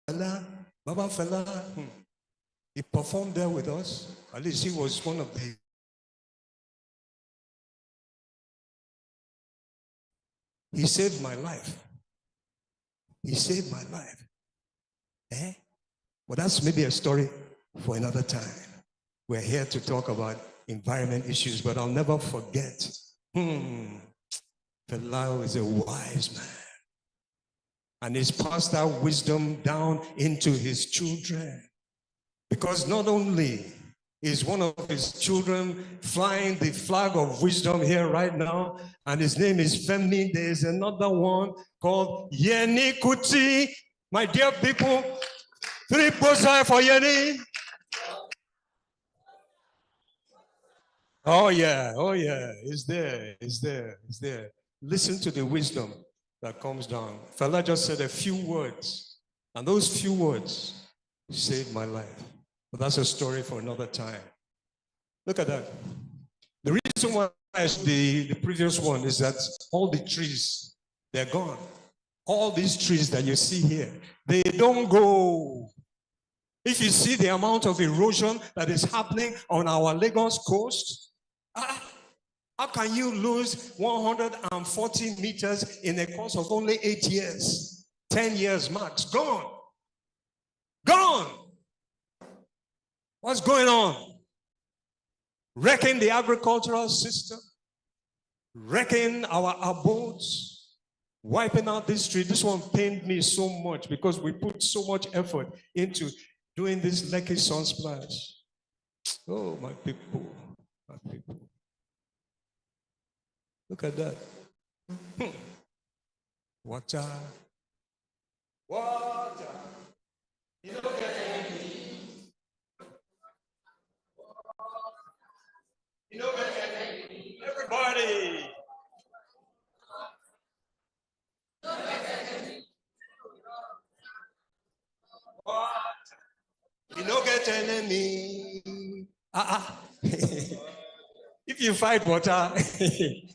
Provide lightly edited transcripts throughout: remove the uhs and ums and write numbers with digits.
Fela, Baba Fela, he performed there with us. At least he was one of the. He saved my life. He saved my life. Eh? Well, that's maybe a story for another time. We're here to talk about environment issues, but I'll never forget. Fela is a wise man. And he's passed that wisdom down into his children. Because not only is one of his children flying the flag of wisdom here right now, and his name is Femi, there's another one called Yeni Kuti. My dear people, 3 bozai for Yeni. Oh yeah, it's there. Listen to the wisdom that comes down. Fela just said a few words, and those few words saved my life. But that's a story for another time. Look at that. The reason why the previous one is that all the trees, they're gone. All these trees that you see here, they don't go. If you see the amount of erosion that is happening on our Lagos coast, how can you lose 140 meters in the course of only 8 years? 10 years max. Gone. Gone. What's going on? Wrecking the agricultural system, wrecking our abodes, wiping out this tree. This one pained me so much because we put so much effort into doing this Lekki Sun Splash. Oh, my people, my people. Look at that. Water. Water. You don't get anything. You don't get anything. Everybody. Water. You don't get enemy. If you fight water,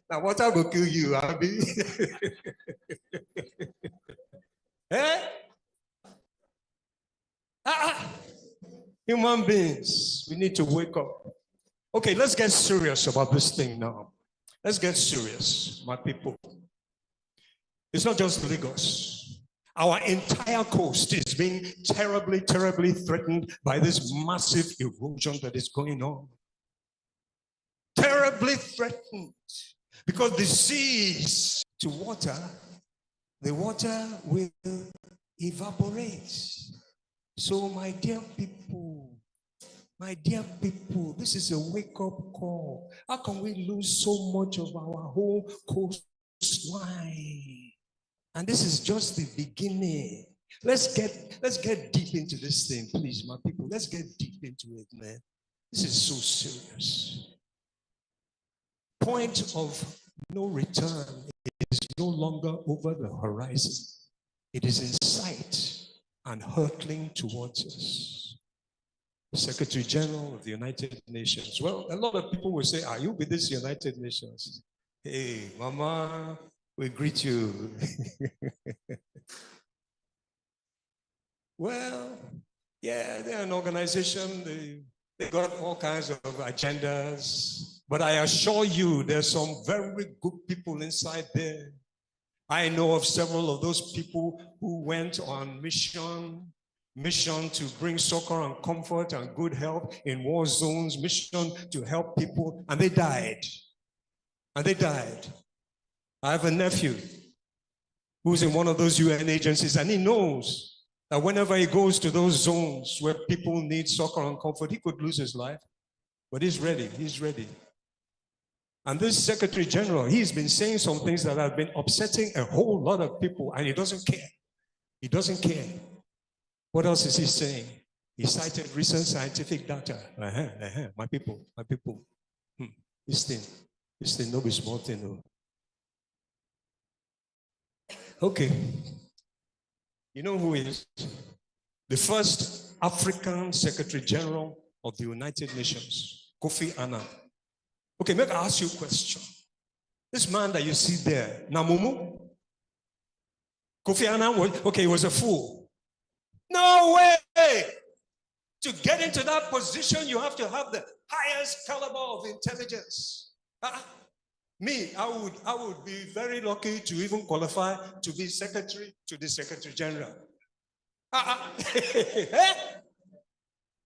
now water will kill you, Abby. Eh? Human beings, we need to wake up. Okay, let's get serious about this thing now. Let's get serious, my people. It's not just Lagos. Our entire coast is being terribly, terribly threatened by this massive erosion that is going on. Terribly threatened. Because the seas to water, the water will evaporate. So my dear people, this is a wake-up call. How can we lose so much of our whole coastline? And this is just the beginning. Let's get deep into this thing, please, my people. Let's get deep into it, man. This is so serious. Point of no return is no longer over the horizon. It is in sight and hurtling towards us. Secretary General of the United Nations. Well, a lot of people will say, are you with this United Nations? Hey, Mama, we greet you. Well, yeah, they're an organization. They got all kinds of agendas. But I assure you, there's some very good people inside there. I know of several of those people who went on mission to bring succor and comfort and good health in war zones, mission to help people, and they died. And they died. I have a nephew who's in one of those UN agencies, and he knows that whenever he goes to those zones where people need succor and comfort, he could lose his life, but he's ready. And this Secretary General, he's been saying some things that have been upsetting a whole lot of people, and he doesn't care. He doesn't care. What else is he saying? He cited recent scientific data. My people. This thing, no be small thing, no. Okay. You know who is? The first African Secretary General of the United Nations, Kofi Annan. Okay, make I ask you a question. This man that you see there, Namumu, Kofi Annan was, okay, he was a fool. No way! To get into that position, you have to have the highest caliber of intelligence. Me, I would be very lucky to even qualify to be secretary to the Secretary General.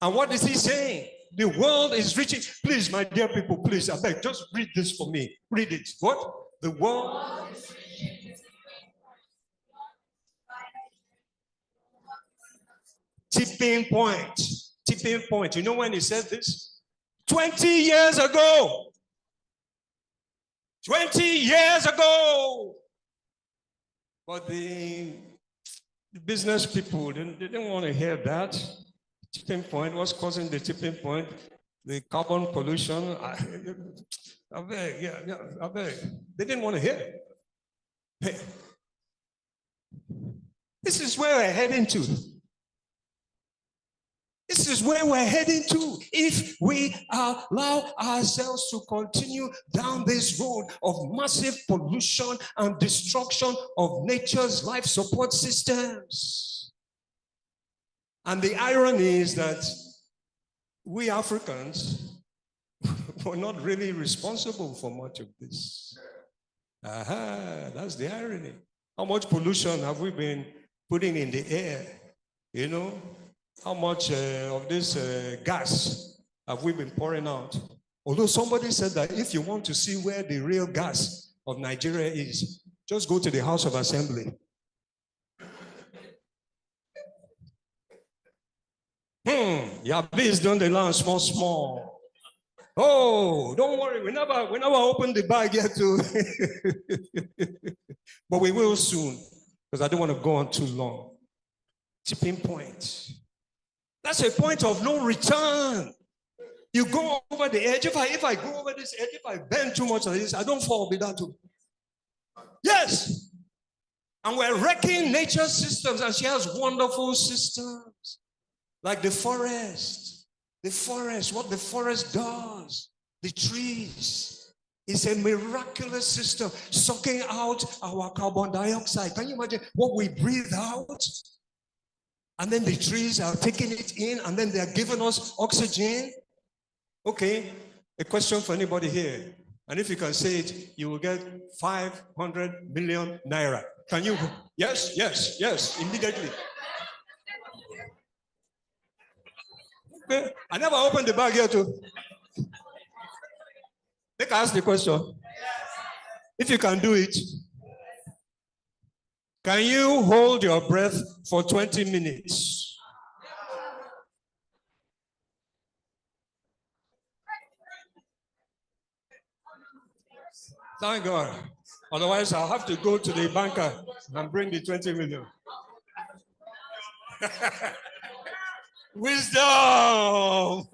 And what is he saying? The world is reaching. Please, my dear people, please, I beg, just read this for me. Read it. What? The world is reaching. Tipping point. Tipping point. You know when he said this? 20 years ago. 20 years ago. But the business people, they didn't want to hear that. Tipping point, what's causing the tipping point? The carbon pollution. I beg, yeah, I beg. They didn't want to hear it. Hey, this is where we're heading to. This is where we're heading to if we allow ourselves to continue down this road of massive pollution and destruction of nature's life support systems. And the irony is that we Africans were not really responsible for much of this. That's the irony. How much pollution have we been putting in the air? You know? How much of this gas have we been pouring out? Although somebody said that if you want to see where the real gas of Nigeria is, just go to the House of Assembly. Yeah, please don't allow small. Oh, don't worry, we never opened the bag yet too. But we will soon, because I don't want to go on too long. Tipping point. That's a point of no return. You go over the edge. If I go over this edge, if I bend too much like this, I don't fall with that too. Yes. And we're wrecking nature's systems, and she has wonderful systems. Like the forest. The forest, what the forest does. The trees. It's a miraculous system, sucking out our carbon dioxide. Can you imagine what we breathe out? And then the trees are taking it in, and then they are giving us oxygen. Okay, a question for anybody here. And if you can say it, you will get 500 million naira. Can you? Yes, yes, yes, immediately. Okay, I never opened the bag here too. Let me ask the question. If you can do it, can you hold your breath for 20 minutes? Thank God. Otherwise, I'll have to go to the banker and bring the 20 million. Wisdom! Oh!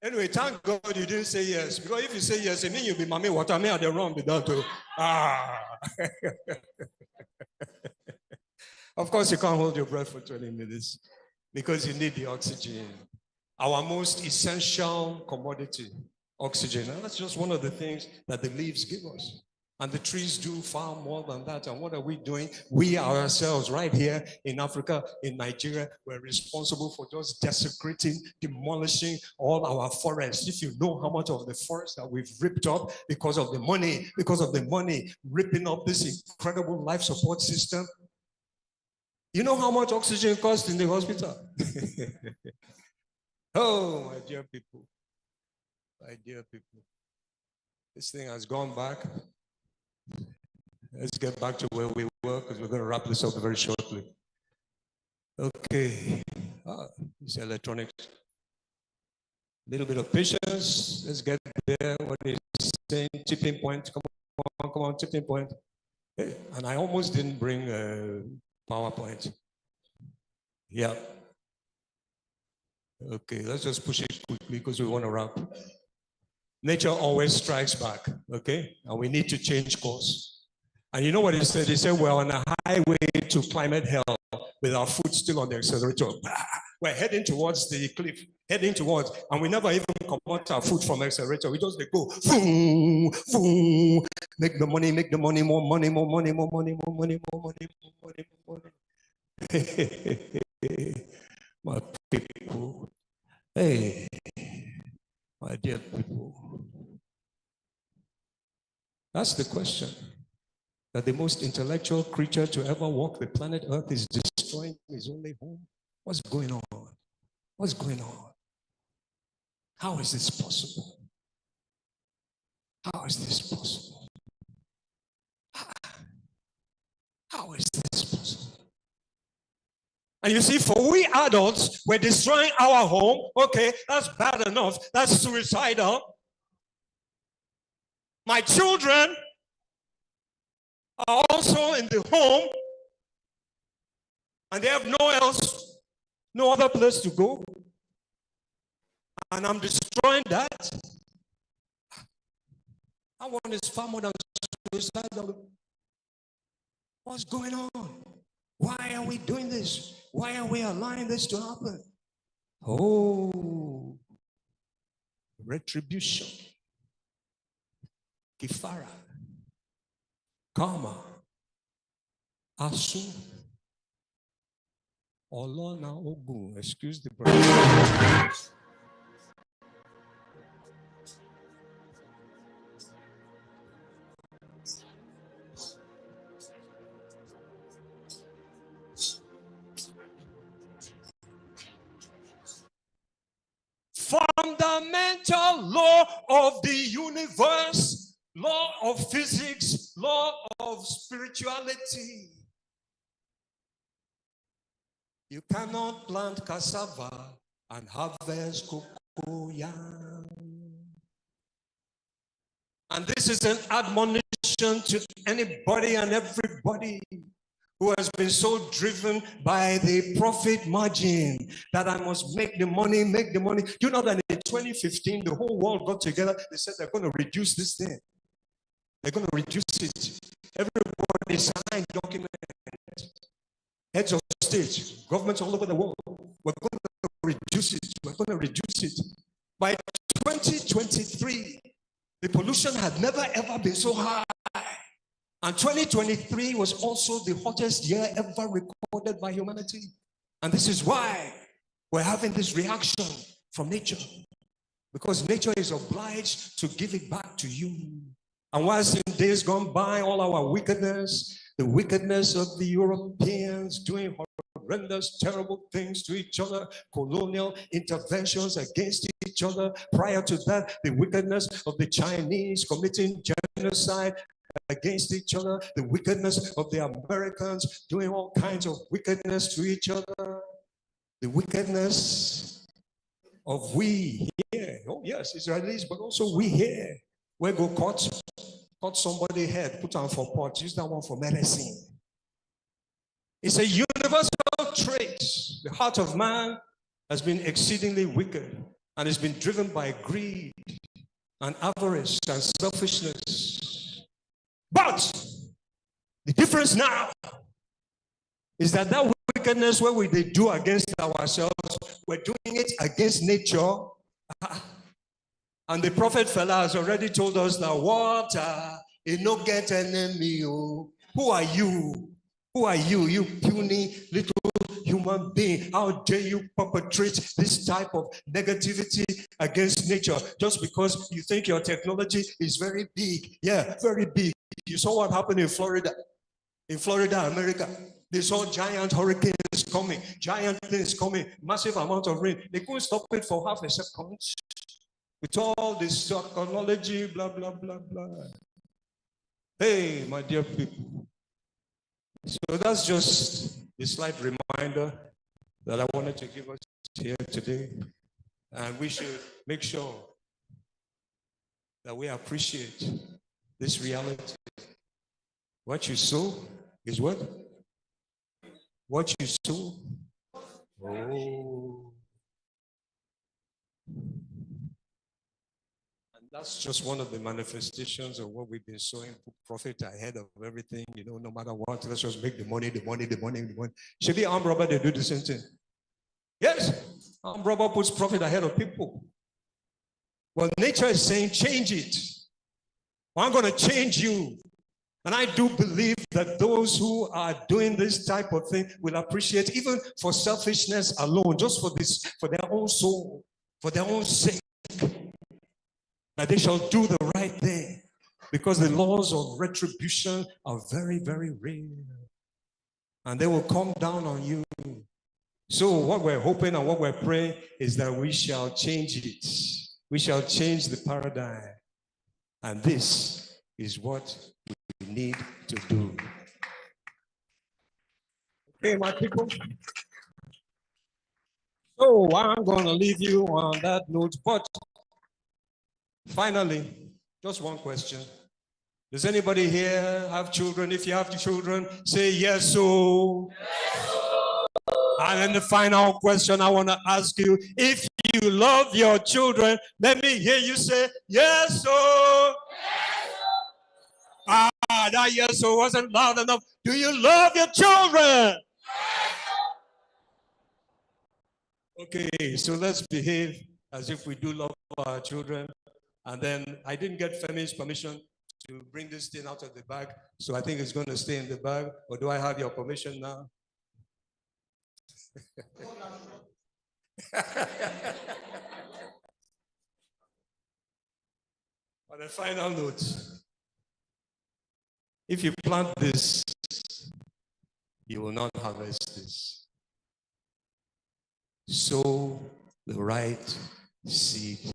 Anyway, thank God you didn't say yes. Because if you say yes, it means you'll be mommy water. Me at the wrong without to. Of course, you can't hold your breath for 20 minutes because you need the oxygen. Our most essential commodity, oxygen. And that's just one of the things that the leaves give us. And the trees do far more than that. And what are we doing? We ourselves, right here in Africa, in Nigeria, we're responsible for just desecrating, demolishing all our forests. If you know how much of the forest that we've ripped up because of the money, ripping up this incredible life support system. You know how much oxygen costs in the hospital? Oh, my dear people. My dear people. This thing has gone back. Let's get back to where we were because we're going to wrap this up very shortly. Okay. It's electronics. A little bit of patience. Let's get there. What is saying? Tipping point. Come on, tipping point. Hey, and I almost didn't bring PowerPoint. Yeah. Okay, let's just push it quickly because we want to wrap. Nature always strikes back, okay? And we need to change course. And you know what he said? He said, we're on a highway to climate hell. with our foot still on the accelerator. We're heading towards the cliff, and we never even come out our foot from the accelerator. We just go, boom, boom, make the money, more money, more money, more money, more money, more money, more money, more money. My people, hey, my dear people, that's the question. That the most intellectual creature to ever walk the planet Earth is destroying his only home? What's going on? What's going on? How is this possible? How is this possible? How is this possible? And you see, for we adults, we're destroying our home. Okay, that's bad enough. That's suicidal. My children are also in the home, and they have no other place to go. And I'm destroying that. That one is far more than suicidal. What's going on? Why are we doing this? Why are we allowing this to happen? Oh, retribution, kifara, karma, asu, olona ogun. Excuse the brother. Fundamental law of the universe, law of physics, law of spirituality. You cannot plant cassava and harvest cocoa. And this is an admonition to anybody and everybody who has been so driven by the profit margin that I must make the money, make the money. You know that in 2015, the whole world got together. They said they're going to reduce this thing. They're going to reduce it. Everybody signed documents. Heads of state, governments all over the world. We're going to reduce it. We're going to reduce it. By 2023, the pollution had never ever been so high. And 2023 was also the hottest year ever recorded by humanity. And this is why we're having this reaction from nature. Because nature is obliged to give it back to you. And whilst in days gone by, all our wickedness, the wickedness of the Europeans doing horrendous, terrible things to each other, colonial interventions against each other. Prior to that, the wickedness of the Chinese committing genocide against each other, the wickedness of the Americans doing all kinds of wickedness to each other, the wickedness of we here. Oh yes, Israelis, but also we here. We go cut somebody's head, put on for pot, use that one for medicine. It's a universal trait. The heart of man has been exceedingly wicked and has been driven by greed and avarice and selfishness. But the difference now is that wickedness where we do against ourselves, we're doing it against nature. And the prophet Fela has already told us that water is no get enemy. Who are you? Who are you, you puny little human being? How dare you perpetrate this type of negativity against nature just because you think your technology is very big? Yeah, very big. You saw what happened in Florida, America. They saw giant hurricanes coming, giant things coming, massive amount of rain. They couldn't stop it for half a second. With all this technology, blah, blah, blah, blah. Hey, my dear people. So that's just a slight reminder that I wanted to give us here today. And we should make sure that we appreciate this reality. What you sow is what? What you sow. Oh. And That's just one of the manifestations of what we've been sowing. Profit ahead of everything, no matter what. Let's just make the money. Should the armed robber, they do the same thing. Yes, armed robber puts profit ahead of people. Well, nature is saying, change it. I'm going to change you. And I do believe that those who are doing this type of thing will appreciate, even for selfishness alone, just for this, for their own soul, for their own sake, that they shall do the right thing, because the laws of retribution are very, very real, and they will come down on you. So what we're hoping and what we're praying is that we shall change it. We shall change the paradigm. And this is what we need to do. Okay, my people. So I'm going to leave you on that note, but finally, just one question. Does anybody here have children? If you have children, say yes, so. Yes, so. And then the final question I want to ask you, if you love your children, let me hear you say yes, so. Yes, so. That yes, so wasn't loud enough. Do you love your children? Yes, so. Okay, so let's behave as if we do love our children. And then I didn't get Femi's permission to bring this thing out of the bag, so I think it's going to stay in the bag. Or do I have your permission now? On a final note, if you plant this, you will not harvest this. Sow the right seed.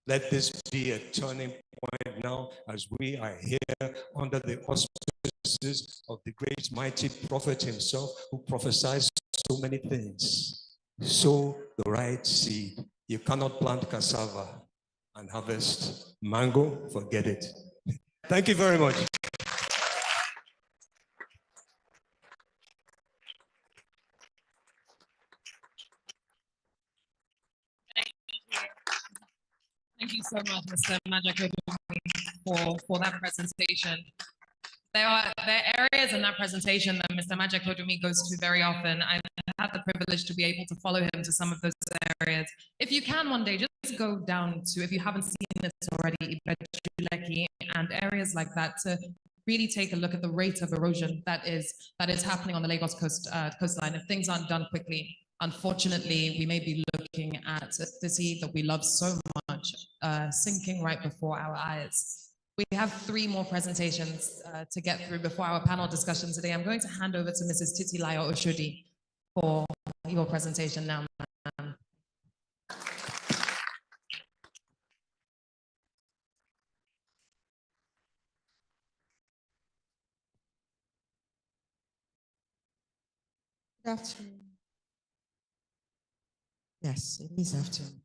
Let this be a turning point now as we are here under the auspices of the great mighty prophet himself, who prophesies so many things. Sow the right seed. You cannot plant cassava and harvest mango. Forget it. Thank you very much. Thank you so much, Mr. Majak, for that presentation. There are areas in that presentation that Mr. Majak goes to very often. I've had the privilege to be able to follow him to some of those areas. If you can one day, just go down to, if you haven't seen this already, Ibejuleki and areas like that, to really take a look at the rate of erosion that is happening on the Lagos coastline. If things aren't done quickly, unfortunately, we may be looking at the sea that we love so much sinking right before our eyes. We have 3 more presentations to get through before our panel discussion today. I'm going to hand over to Mrs. Titilayo Oshodi for your presentation now, ma'am. Good afternoon. Yes, it is afternoon.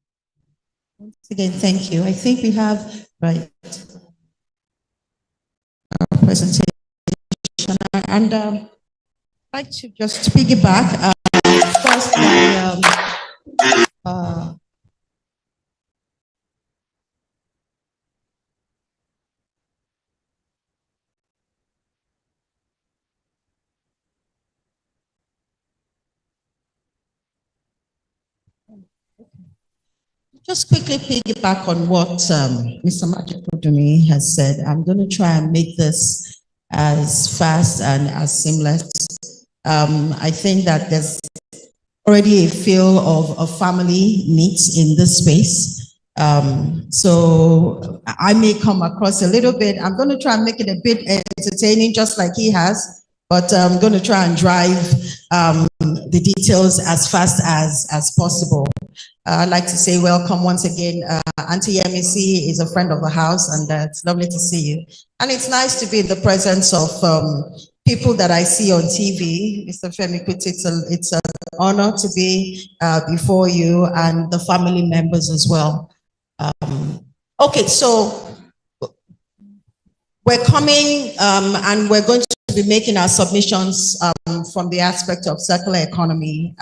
Once again, thank you. I think we have our presentation, and I'd like to just piggyback. First, just quickly piggyback on what Mr. Majak has said. I'm going to try and make this as fast and as seamless. I think that there's already a feel of family needs in this space. So I may come across a little bit. I'm going to try and make it a bit entertaining, just like he has, but I'm going to try and drive the details as fast as possible. I'd like to say welcome once again. Auntie MEC is a friend of the house, and it's lovely to see you. And it's nice to be in the presence of people that I see on TV. Mr. Femi Kuti, it's an honor to be before you, and the family members as well. Okay, so we're coming and we're going to be making our submissions from the aspect of circular economy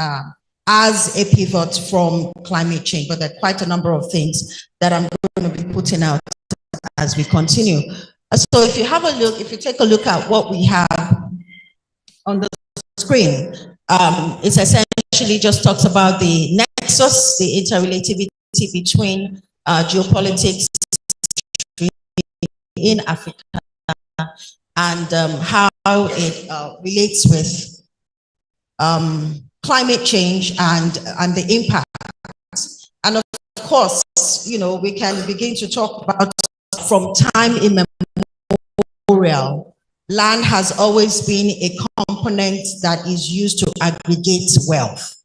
as a pivot from climate change, but there are quite a number of things that I'm going going to be putting out as we continue. So if you have a look, if you take a look at what we have on the screen, it essentially just talks about the nexus, the interrelativity between geopolitics in Africa and how it relates with climate change and the impact. And of course, you know, we can begin to talk about from time immemorial, land has always been a component that is used to aggregate wealth.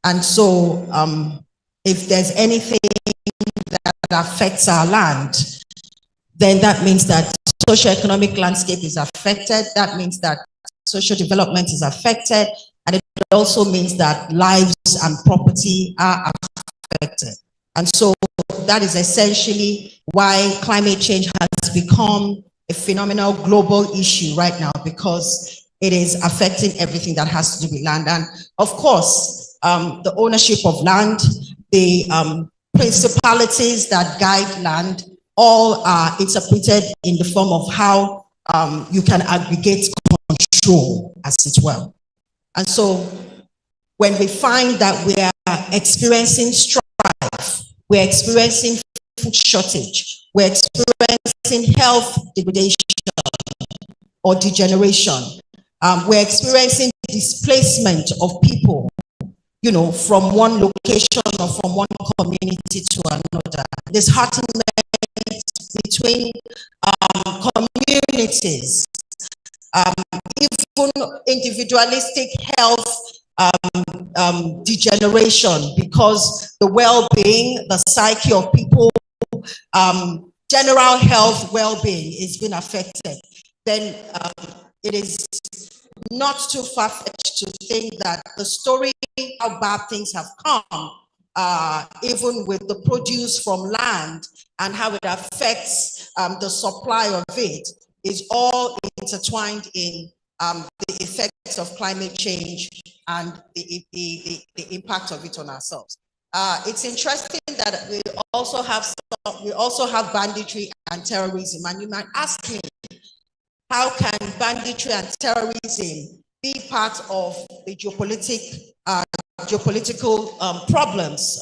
And so if there's anything that affects our land, then that means that socioeconomic landscape is affected. That means that social development is affected. And it also means that lives and property are affected. And so that is essentially why climate change has become a phenomenal global issue right now, because it is affecting everything that has to do with land. And of course, the ownership of land, the principalities that guide land, all are interpreted in the form of how you can aggregate control, as it were. And so when we find that we are experiencing strife, we're experiencing food shortage, we're experiencing health degradation or degeneration, we're experiencing displacement of people, you know, from one location or from one community to another. Disheartenment between communities, even individualistic health degeneration, because the well-being, the psyche of people, general health well-being is being affected, then it is not too far-fetched to think that the story how bad things have come, even with the produce from land and how it affects the supply of it, is all intertwined in the effects of climate change and the impact of it on ourselves. It's interesting that we also have banditry and terrorism, and you might ask me, how can banditry and terrorism be part of the geopolitical problems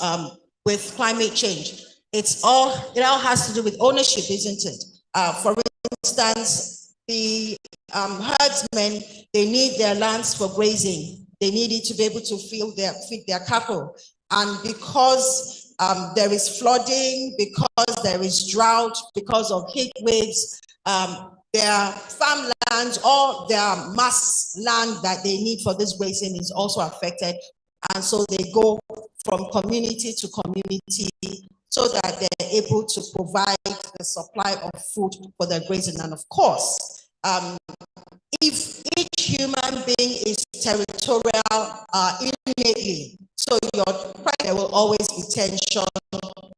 with climate change? It all has to do with ownership, isn't it? For instance, the herdsmen, they need their lands for grazing. They need it to be able to feed their cattle. And because there is flooding, because there is drought, because of heat waves, their farmlands or their mass land that they need for this grazing is also affected. And so they go from community to community so that they're able to provide the supply of food for their grazing. And of course, if each human being is territorial innately, so there will always be tension,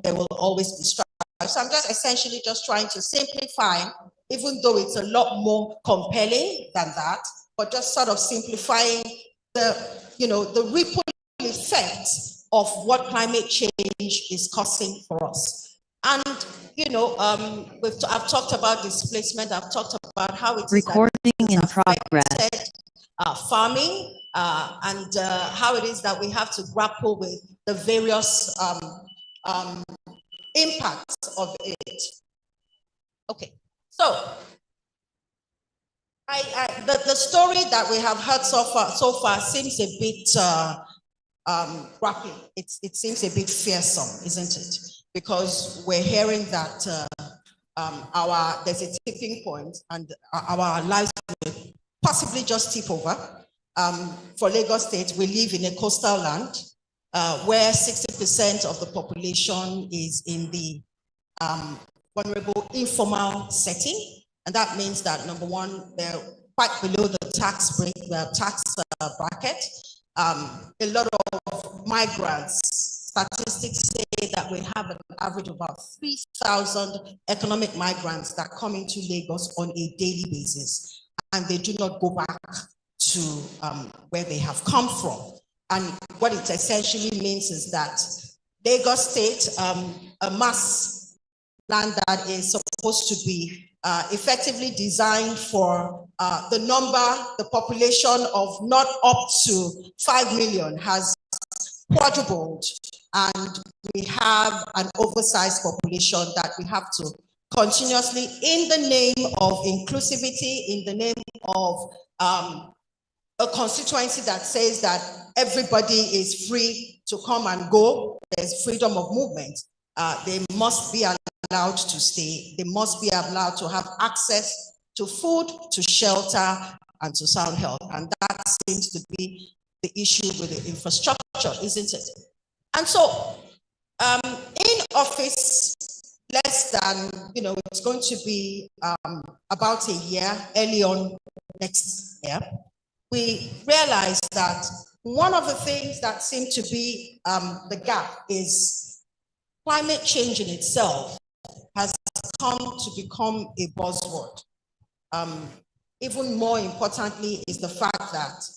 there will always be strife. So I'm just essentially just trying to simplify, even though it's a lot more compelling than that, but just sort of simplifying the ripple effects of what climate change is causing for us. And I've talked about displacement. I've talked about how it's recording in progress. Farming and how it is that we have to grapple with the various impacts of it. Okay, so the story that we have heard so far seems a bit grappling. It seems a bit fearsome, isn't it? Because we're hearing that there's a tipping point and our lives will possibly just tip over. For Lagos State, we live in a coastal land where 60% of the population is in the vulnerable informal setting. And that means that, number one, they're quite below the tax bracket. A lot of migrants, statistics say that we have an average of about 3,000 economic migrants that come into Lagos on a daily basis, and they do not go back to where they have come from. And what it essentially means is that Lagos State, a mass land that is supposed to be effectively designed for the population of not up to 5 million has quadrupled, and we have an oversized population that we have to continuously, in the name of inclusivity, in the name of a constituency that says that everybody is free to come and go, there's freedom of movement, they must be allowed to stay, they must be allowed to have access to food, to shelter, and to sound health. And that seems to be the issue with the infrastructure, isn't it? And so, in office, less than, it's going to be about a year, early on next year, we realized that one of the things that seemed to be the gap is climate change in itself has come to become a buzzword. Even more importantly is the fact that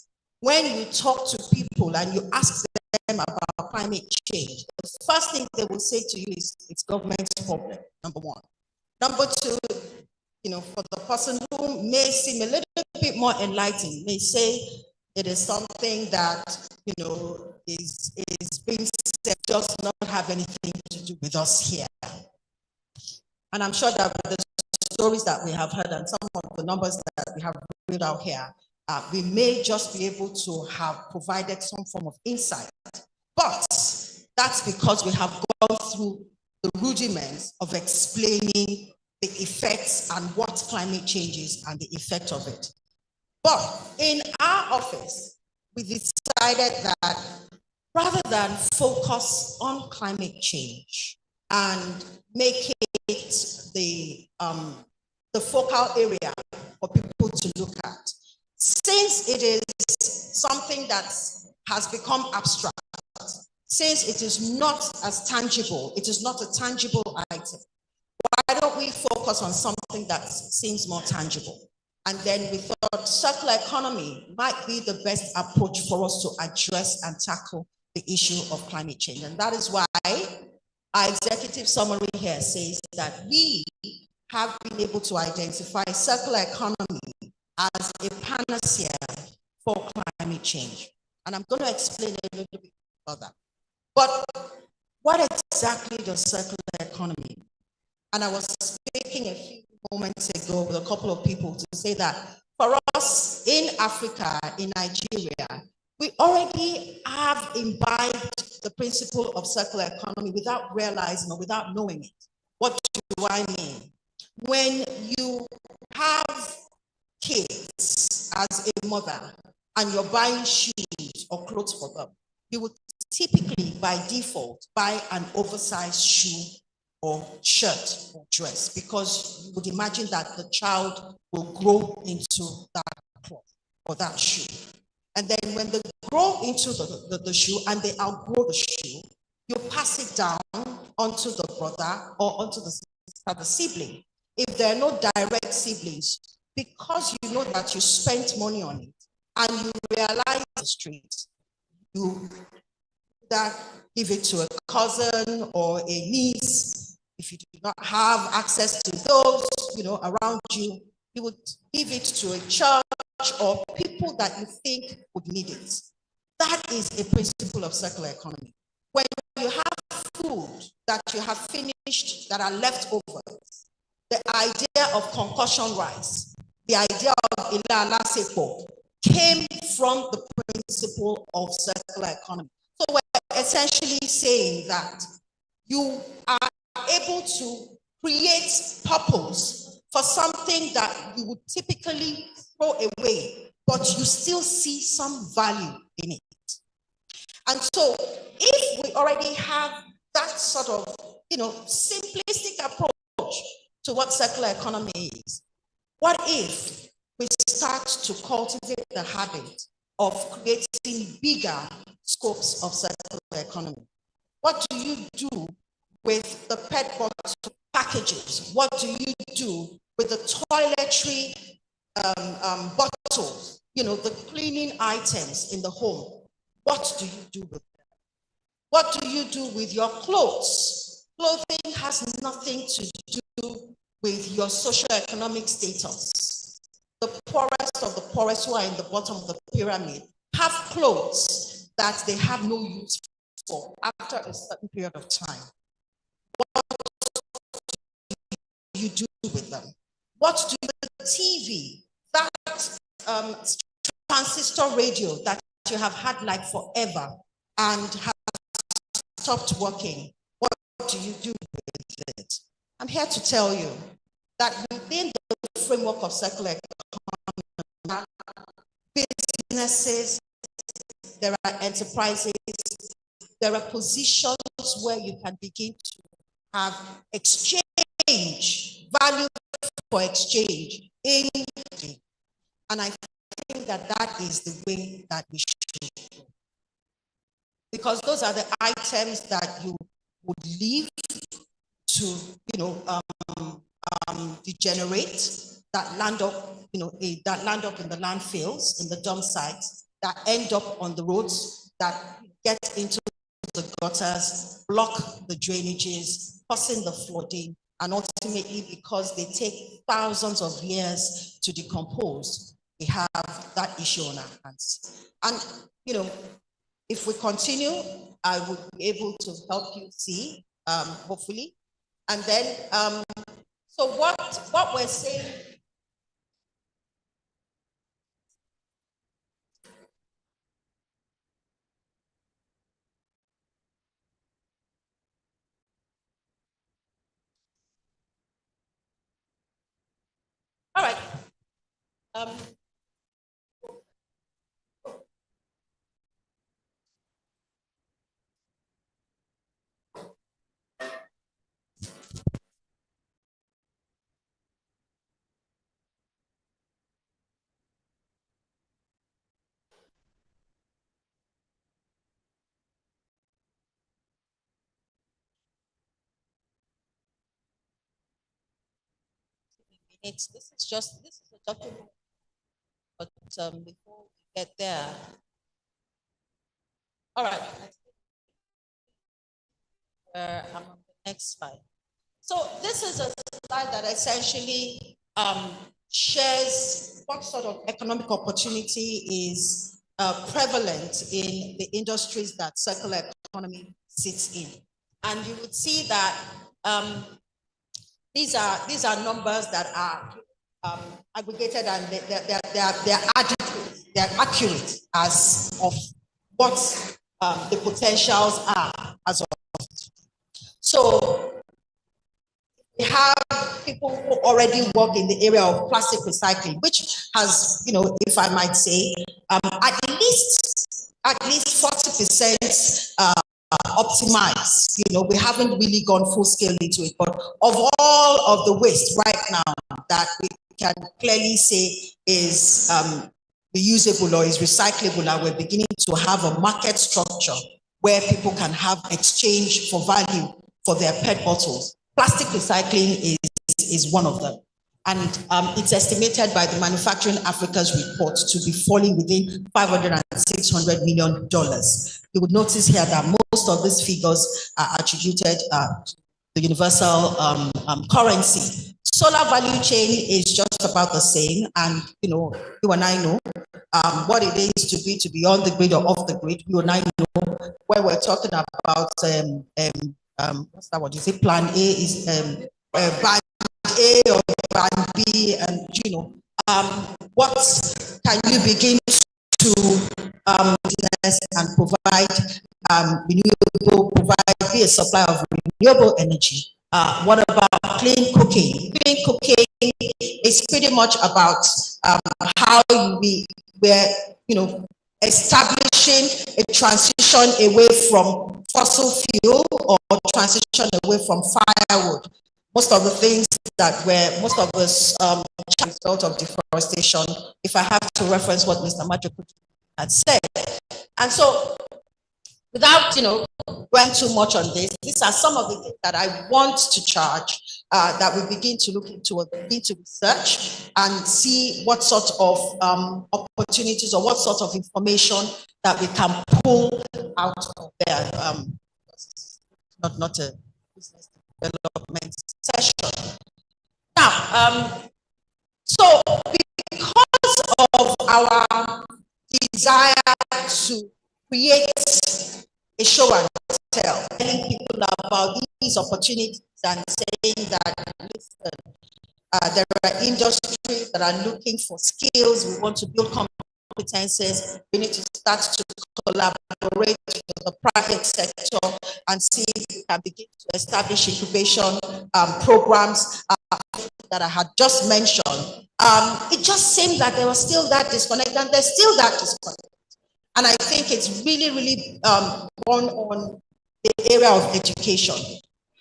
when you talk to people and you ask them about climate change, the first thing they will say to you is it's government's problem, number one. Number two, for the person who may seem a little bit more enlightened, may say it is something that, is being said, does not have anything to do with us here. And I'm sure that with the stories that we have heard and some of the numbers that we have read out here, we may just be able to have provided some form of insight. But that's because we have gone through the rudiments of explaining the effects and what climate change is and the effect of it. But in our office, we decided that rather than focus on climate change and make it the focal area for people to look at, since it is something that has become abstract, since it is not as tangible, it is not a tangible item, why don't we focus on something that seems more tangible? And then we thought circular economy might be the best approach for us to address and tackle the issue of climate change. And that is why our executive summary here says that we have been able to identify circular economy as a panacea for climate change. And I'm going to explain a little bit about that. But what exactly does circular economy? And I was speaking a few moments ago with a couple of people to say that for us in Africa, in Nigeria, we already have imbibed the principle of circular economy without realizing or without knowing it. What do I mean? When you have kids as a mother and you're buying shoes or clothes for them, you would typically by default buy an oversized shoe or shirt or dress because you would imagine that the child will grow into that cloth or that shoe. And then when they grow into the shoe and they outgrow the shoe, you pass it down onto the brother or onto the sibling. If there are no direct siblings, because you know that you spent money on it and you realize the street, you that give it to a cousin or a niece. If you do not have access to those, around you, you would give it to a church or people that you think would need it. That is a principle of circular economy. When you have food that you have finished that are left over, the idea of concussion rice, the idea of ilala sepo came from the principle of circular economy. So we're essentially saying that you are able to create purpose for something that you would typically throw away, but you still see some value in it. And so if we already have that sort of, simplistic approach to what circular economy is, what if we start to cultivate the habit of creating bigger scopes of circular economy? What do you do with the pet bottle packages? What do you do with the toiletry bottles, the cleaning items in the home? What do you do with them? What do you do with your clothes? Clothing has nothing to do with your socioeconomic status. The poorest of the poorest who are in the bottom of the pyramid have clothes that they have no use for after a certain period of time. What do you do with them? What do you do with the TV? That transistor radio that you have had like forever and have stopped working. What do you do with it? I'm here to tell you that within the framework of circular economy, businesses, there are enterprises, there are positions where you can begin to have exchange, value for exchange in, and I think that that is the way that we should go. Because those are the items that you would leave to, degenerate, that land up, that land up in the landfills, in the dump sites, that end up on the roads, that get into the gutters, block the drainages, causing the flooding, and ultimately, because they take thousands of years to decompose, we have that issue on our hands. And, if we continue, I would be able to help you see, hopefully. And then, so what we're saying, all right. This is a document, but before we get there, all right. I'm on the next slide. So this is a slide that essentially shares what sort of economic opportunity is prevalent in the industries that circular economy sits in. And you would see that these are numbers that are aggregated, and they're adequate, they're accurate as of what the potentials are as of. So we have people who already work in the area of plastic recycling, which has, if I might say, at least 40% optimized. We haven't really gone full scale into it, but of all of the waste right now that we can clearly say is reusable or is recyclable, and we're beginning to have a market structure where people can have exchange for value for their PET bottles. Plastic recycling is one of them. And it's estimated by the Manufacturing Africa's report to be falling within $500 and $600 million. You would notice here that most of these figures are attributed to the universal currency. Solar value chain is just about the same. And, you and I know what it is to be on the grid or off the grid. You and I know where we're talking about what's that? What you say? Plan A is band A or band B, and what can you begin to business and provide be a supplier of renewable energy. What about clean cooking? Clean cooking is pretty much about how we're establishing a transition away from fossil fuel or transition away from firewood. Most of the things that most of us result of deforestation, if I have to reference what Mr. Majoku had said. And so, without going too much on this, these are some of the things that I want to charge, that we begin to look into, begin to research and see what sort of opportunities or what sort of information that we can pull out of there. business development session. Now, so because of our desire to create a show and tell, telling people about these opportunities and saying that, listen, there are industries that are looking for skills, we want to build competences, we need to start to collaborate with the private sector and see if we can begin to establish incubation programs that I had just mentioned. It just seemed that there was still that disconnect, and there's still that disconnect. And I think it's really, really born on the area of education.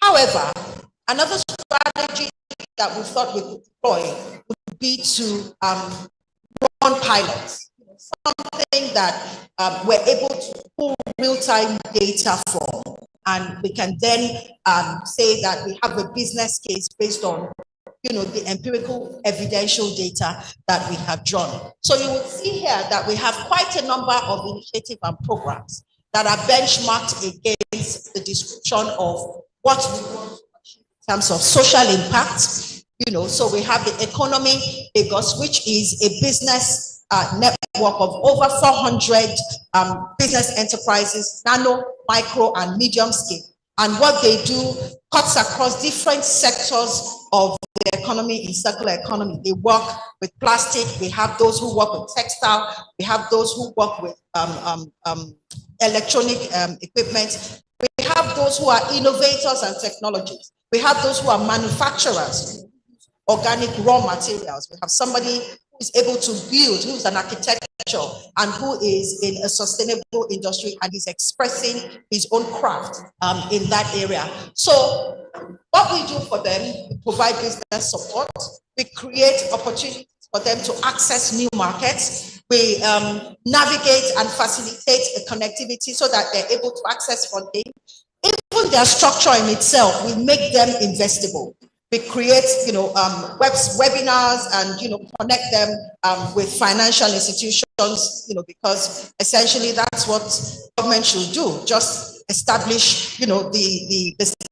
However, another strategy that we thought we could deploy would be to run pilots, something that we're able to pull real-time data from, and we can then say that we have a business case based on the empirical evidential data that we have drawn. So you will see here that we have quite a number of initiatives and programs that are benchmarked against the description of what we want to achieve in terms of social impact. So we have the Economy Lagos, which is a business network of over 400 business enterprises, nano, micro, and medium scale. And what they do cuts across different sectors of the economy in circular economy. They work with plastic. We have those who work with textile. We have those who work with electronic equipment. We have those who are innovators and technologists. We have those who are manufacturers, organic raw materials. We have somebody who is able to build, who's an architect, and who is in a sustainable industry and is expressing his own craft in that area. So what we do for them, we provide business support, we create opportunities for them to access new markets, we navigate and facilitate a connectivity so that they're able to access funding. Even their structure in itself, we make them investable. We create, webinars and, connect them with financial institutions, because essentially that's what government should do. Just establish, the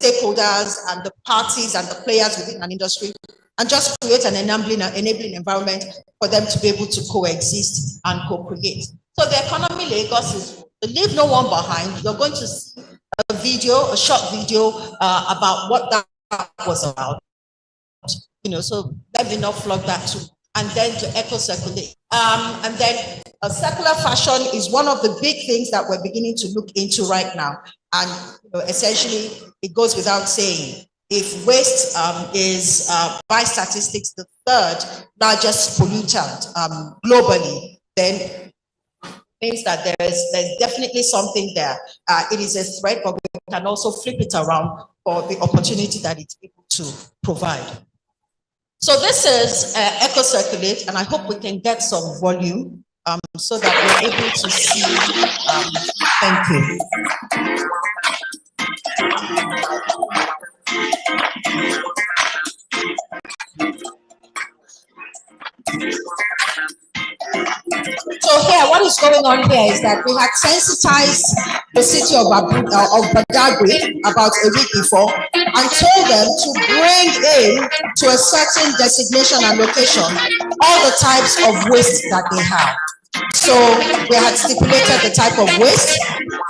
stakeholders and the parties and the players within an industry, and just create an enabling environment for them to be able to coexist and co-create. So the Economy Lagos is to leave no one behind. You're going to see a short video about what that was about. So let me not flog that too. And then to eco-circulate. And then circular fashion is one of the big things that we're beginning to look into right now. And essentially, it goes without saying, if waste is, by statistics, the third largest pollutant globally, then means that there's definitely something there. It is a threat, but we can also flip it around for the opportunity that it's able to provide. So this is eco-circulate, and I hope we can get some volume so that we're able to see. Thank you. So here, what is going on here is that we had sensitized the city of Badagry about a week before and told them to bring in to a certain designation and location all the types of waste that they have. So we had stipulated the type of waste,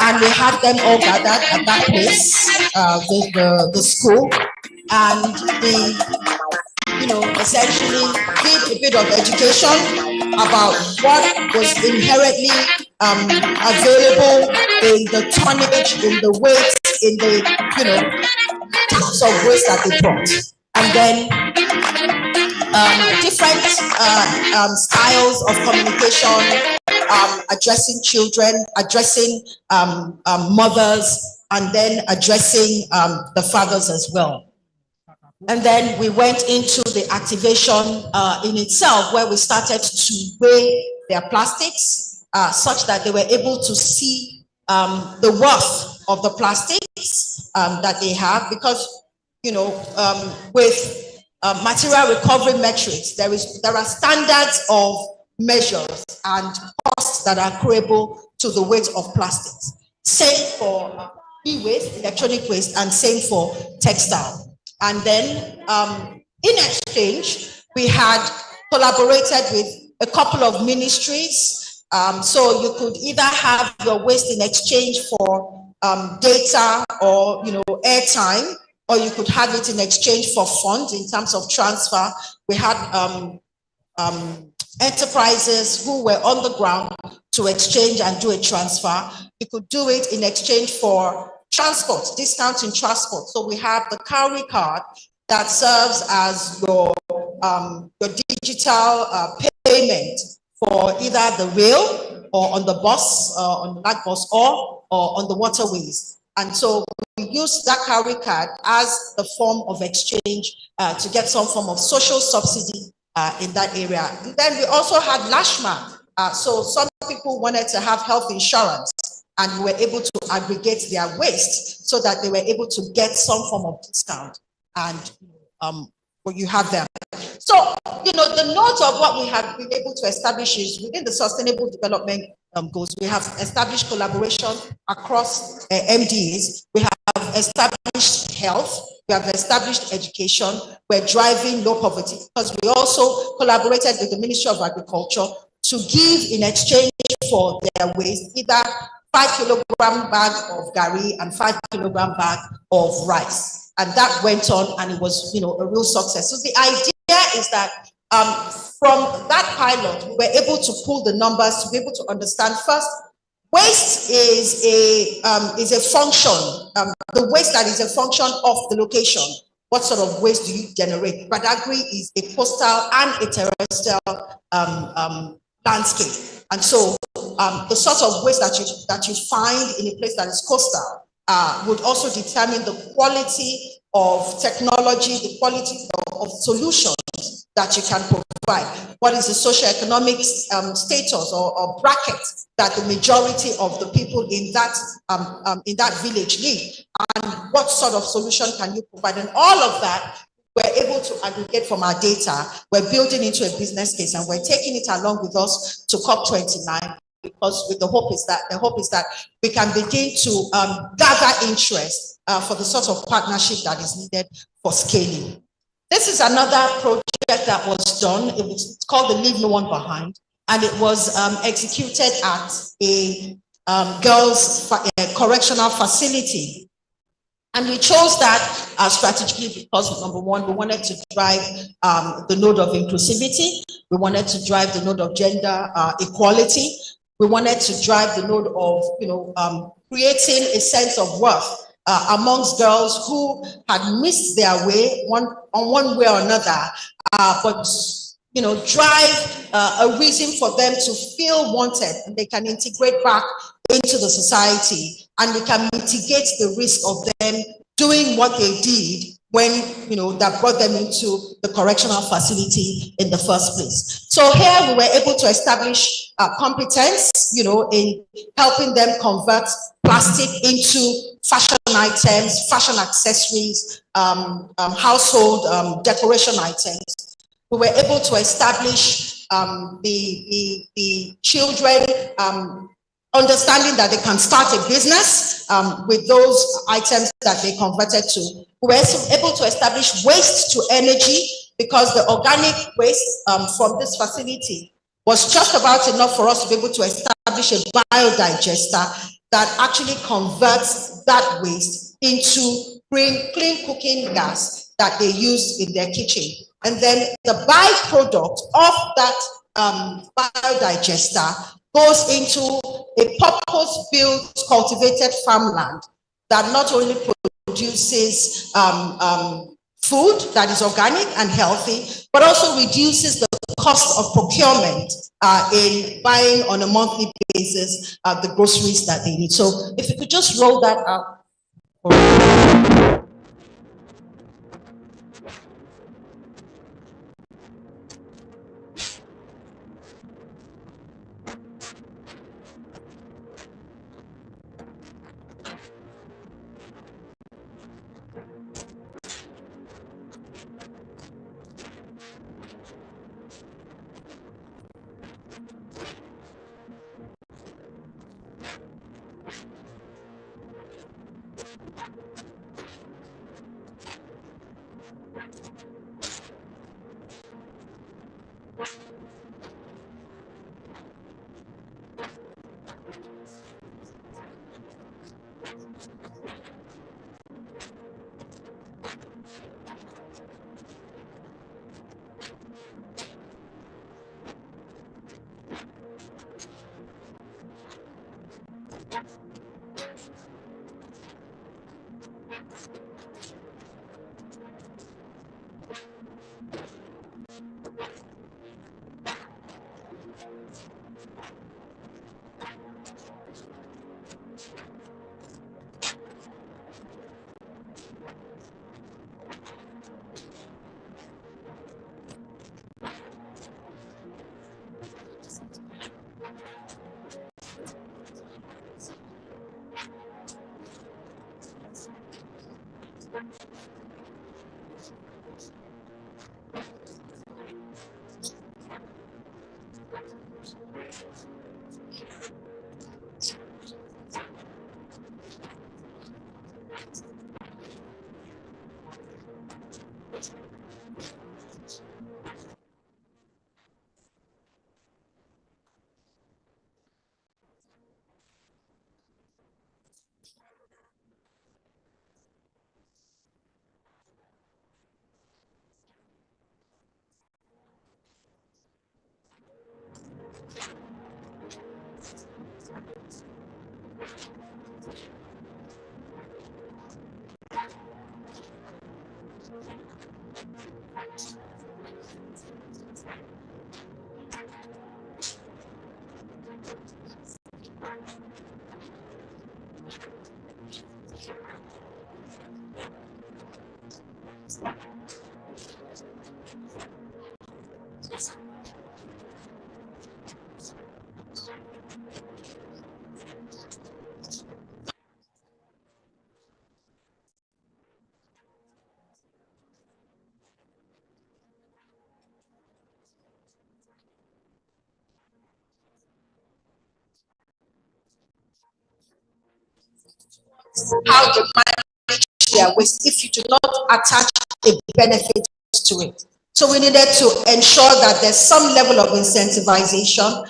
and we had them all gathered at that place, the school, and essentially give a bit of education about what was inherently available in the tonnage, in the weight, in the types of waste that they brought, and then different styles of communication, addressing children, addressing mothers, and then addressing the fathers as well. And then we went into the activation in itself, where we started to weigh their plastics such that they were able to see the worth of the plastics that they have, because with material recovery metrics, there are standards of measures and costs that are accruable to the weight of plastics. Same for e-waste, electronic waste, and same for textile. And then in exchange, we had collaborated with a couple of ministries. So you could either have your waste in exchange for data or airtime, or you could have it in exchange for funds in terms of transfer. We had enterprises who were on the ground to exchange and do a transfer. You could do it in exchange for transport, discounts in transport. So we have the Cowrie card that serves as your digital payment for either the rail or on the bus, on the night bus, or on the waterways. And so we use that Cowrie card as a form of exchange to get some form of social subsidy in that area. And then we also had Lashma. So some people wanted to have health insurance, and we were able to aggregate their waste so that they were able to get some form of discount. And you have them. So, the note of what we have been able to establish is within the Sustainable Development Goals, we have established collaboration across MDAs. We have established health. We have established education. We're driving low poverty because we also collaborated with the Ministry of Agriculture to give in exchange for their waste either 5-kilogram bag of gari and 5-kilogram bag of rice. And that went on, and it was, a real success. So the idea is that from that pilot, we were able to pull the numbers to be able to understand first, waste is a function, the waste that is a function of the location. What sort of waste do you generate? Badagry is a coastal and a terrestrial landscape. And so the sort of waste that you find in a place that is coastal would also determine the quality of technology, the quality of solutions that you can provide. What is the socioeconomic status or bracket that the majority of the people in that village live, and what sort of solution can you provide? And all of that we're able to aggregate from our data. We're building into a business case, and we're taking it along with us to COP29, because the hope is that we can begin to gather interest for the sort of partnership that is needed for scaling. This is another project that was done. It was called the Leave No One Behind, and it was executed at a girls' correctional facility. And we chose that strategically because, number one, we wanted to drive the node of inclusivity. We wanted to drive the node of gender equality. We wanted to drive the node of, creating a sense of worth amongst girls who had missed their way one way or another, but drive a reason for them to feel wanted, and they can integrate back into the society, and we can mitigate the risk of them doing what they did when that brought them into the correctional facility in the first place. So here we were able to establish competence, in helping them convert plastic into fashion items, fashion accessories, household decoration items. We were able to establish the children understanding that they can start a business with those items that they converted to. We were also able to establish waste to energy, because the organic waste from this facility was just about enough for us to be able to establish a biodigester that actually converts that waste into clean cooking gas that they use in their kitchen. And then the byproduct of that biodigester goes into a purpose-built cultivated farmland that not only produces food that is organic and healthy, but also reduces the cost of procurement in buying on a monthly basis the groceries that they need. So if you could just roll that out. How they manage their waste if you do not attach a benefit to it. So we needed to ensure that there's some level of incentivization,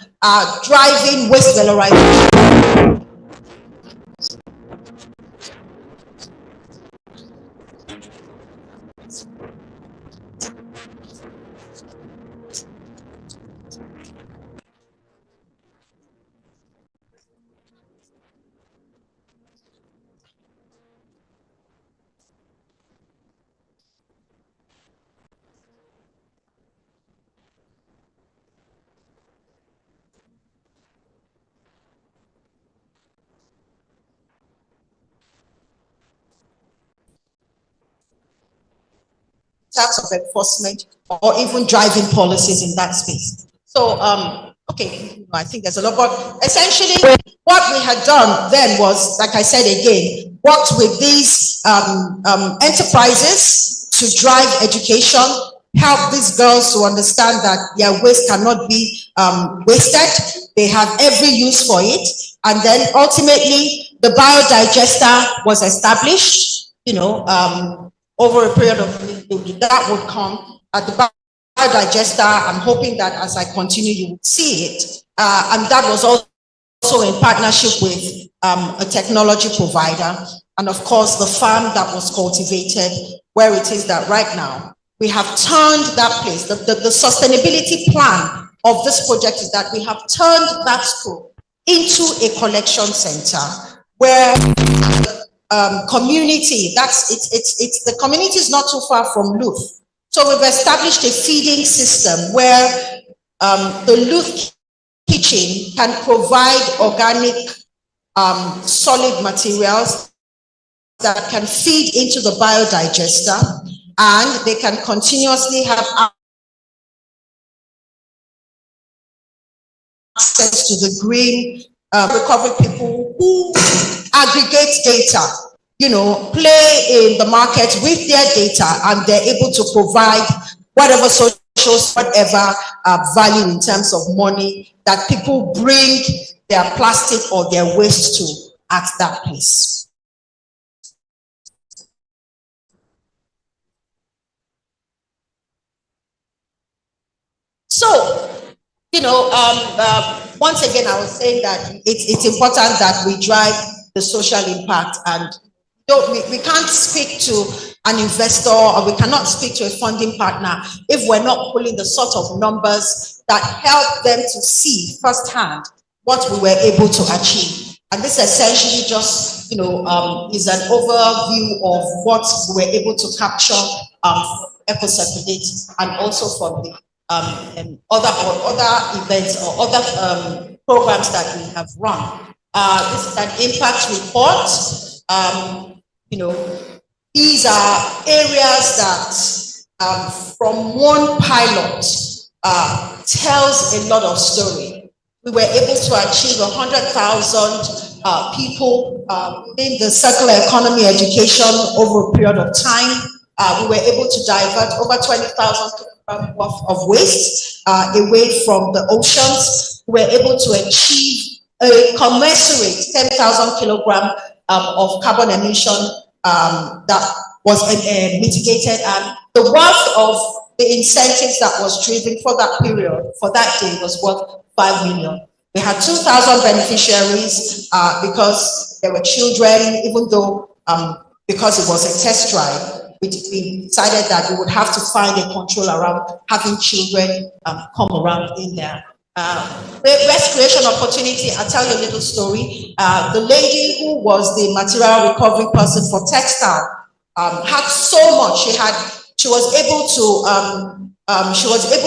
driving waste valorization. In terms of enforcement or even driving policies in that space. So, okay, I think there's a lot, but essentially what we had done then was, like I said again, worked with these enterprises to drive education, help these girls to understand that their waste cannot be wasted. They have every use for it. And then ultimately, the biodigester was established, you know, over a period of that would come at the biodigester. I'm hoping that as I continue, you would see it. And that was also in partnership with a technology provider. And of course, the farm that was cultivated, where it is that right now, we have turned that place. The sustainability plan of this project is that we have turned that school into a collection center where community, it's the community is not too far from Luth. So we've established a feeding system where the Luth kitchen can provide organic solid materials that can feed into the biodigester, and they can continuously have access to the green recovery people who aggregate data, you know, play in the market with their data, and they're able to provide whatever socials, whatever value in terms of money that people bring their plastic or their waste to at that place. So, once again, I was saying that it's important that we drive the social impact, and we can't speak to an investor, or we cannot speak to a funding partner if we're not pulling the sort of numbers that help them to see firsthand what we were able to achieve. And this essentially just, is an overview of what we were able to capture EcoCirculate, and also from the other events or other programs that we have run. This is an impact report. These are areas that from one pilot tells a lot of story. We were able to achieve 100,000 people in the circular economy education over a period of time. We were able to divert over 20,000 kilograms of waste away from the oceans. We were able to achieve a commensurate 10,000 kilograms of carbon emission that was mitigated, and the worth of the incentives that was driven for that period, for that day, was worth 5 million. We had 2,000 beneficiaries because there were children, even though because it was a test drive, we decided that we would have to find a control around having children come around in there. Best creation opportunity. I'll tell you a little story. The lady who was the material recovery person for textile had so much. She was able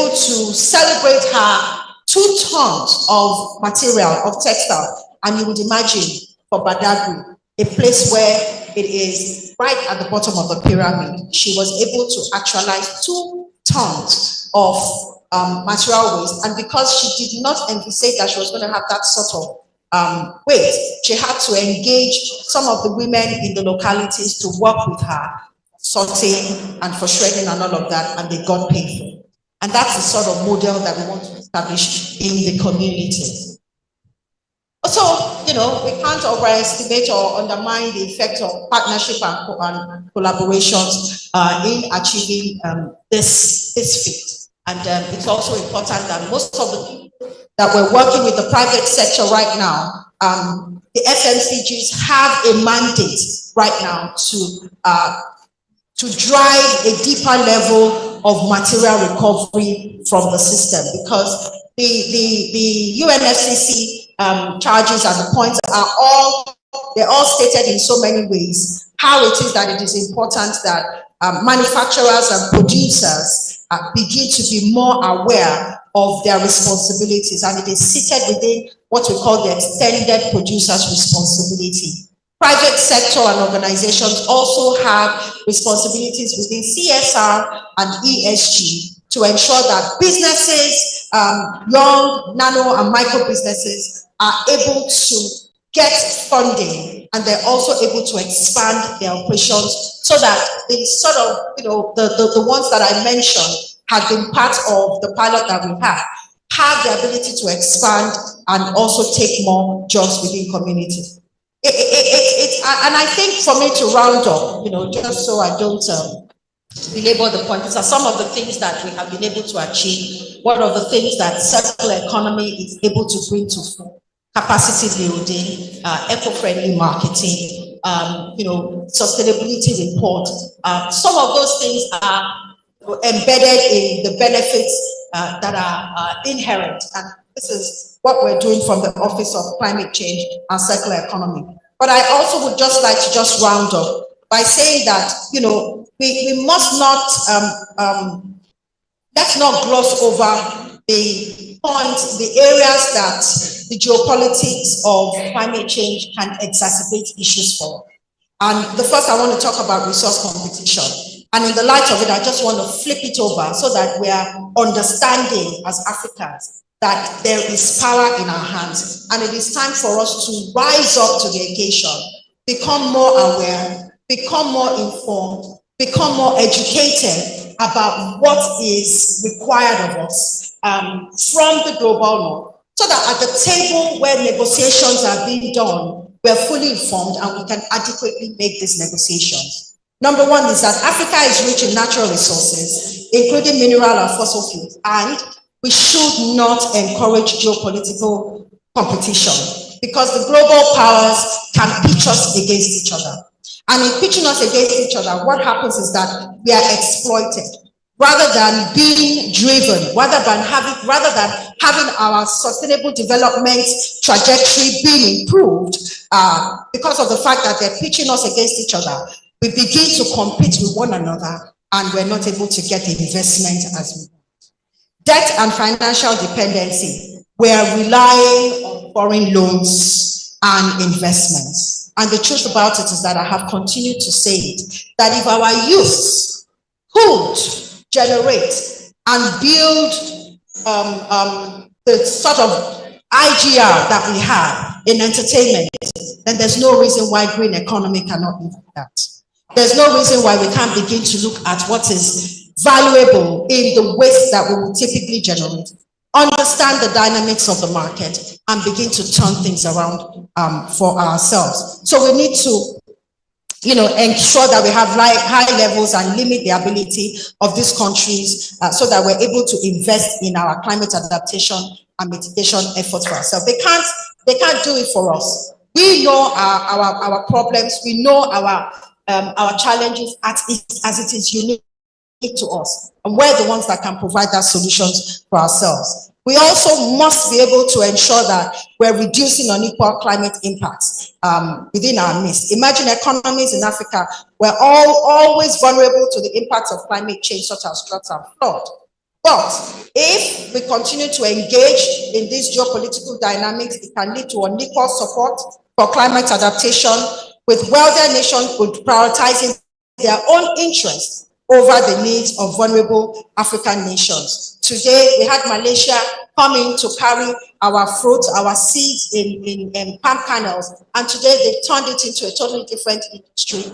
to celebrate her 2 tons of material of textile. And you would imagine for Badagry, a place where it is right at the bottom of the pyramid, she was able to actualize 2 tons of material waste. And because she did not envisage that she was going to have that sort of waste, she had to engage some of the women in the localities to work with her, sorting and for shredding and all of that, and they got paid for it. And that's the sort of model that we want to establish in the community. So, we can't overestimate or undermine the effect of partnership and collaborations in achieving this feat. And it's also important that most of the people that we're working with the private sector right now, the FMCGs have a mandate right now to drive a deeper level of material recovery from the system, because the UNFCCC charges and the points are they're all stated in so many ways, how it is that it is important that manufacturers and producers begin to be more aware of their responsibilities, and it is seated within what we call the extended producer's responsibility. Private sector and organizations also have responsibilities within CSR and ESG to ensure that businesses, young, nano, and micro businesses are able to get funding, and they're also able to expand their operations, so that the sort of, the ones that I mentioned had been part of the pilot that we have the ability to expand and also take more jobs within community. And I think for me to round up, just so I don't belabor the point, these are some of the things that we have been able to achieve. What are the things that circular economy is able to bring to fore? Capacity building, eco-friendly marketing, sustainability report. Some of those things are embedded in the benefits that are inherent, and this is what we're doing from the Office of Climate Change and Circular Economy. But I also would just like to just round up by saying that, we must not, let's not gloss over the points, the areas that the geopolitics of climate change can exacerbate issues for. And the first, I want to talk about resource competition. And in the light of it, I just want to flip it over so that we are understanding as Africans that there is power in our hands, and it is time for us to rise up to the occasion, become more aware, become more informed, become more educated about what is required of us from the global north, so that at the table where negotiations are being done, we're fully informed and we can adequately make these negotiations. Number one is that Africa is rich in natural resources, including mineral and fossil fuels, and we should not encourage geopolitical competition, because the global powers can pitch us against each other. And in pitching us against each other, what happens is that we are exploited. Rather than being driven, rather than having our sustainable development trajectory being improved, because of the fact that they're pitching us against each other, we begin to compete with one another, and we're not able to get the investment as we want. Debt and financial dependency. We are relying on foreign loans and investments. And the truth about it is that I have continued to say it, that if our youth could generate and build the sort of IGR that we have in entertainment, then there's no reason why green economy cannot be like that. There's no reason why we can't begin to look at what is valuable in the waste that we will typically generate, understand the dynamics of the market, and begin to turn things around for ourselves. So we need to ensure that we have high levels and limit the ability of these countries so that we're able to invest in our climate adaptation and mitigation efforts for ourselves. They can't do it for us. We know our problems. We know our challenges as it is unique to us, and we're the ones that can provide that solutions for ourselves. We also must be able to ensure that we're reducing unequal climate impacts within our midst. Imagine economies in Africa, we're always vulnerable to the impacts of climate change, such as drought and flood. But if we continue to engage in these geopolitical dynamics, it can lead to unequal support for climate adaptation, with wealthier nations prioritizing their own interests over the needs of vulnerable African nations. Today, we had Malaysia coming to carry our fruit, our seeds in palm kernels, and today they've turned it into a totally different industry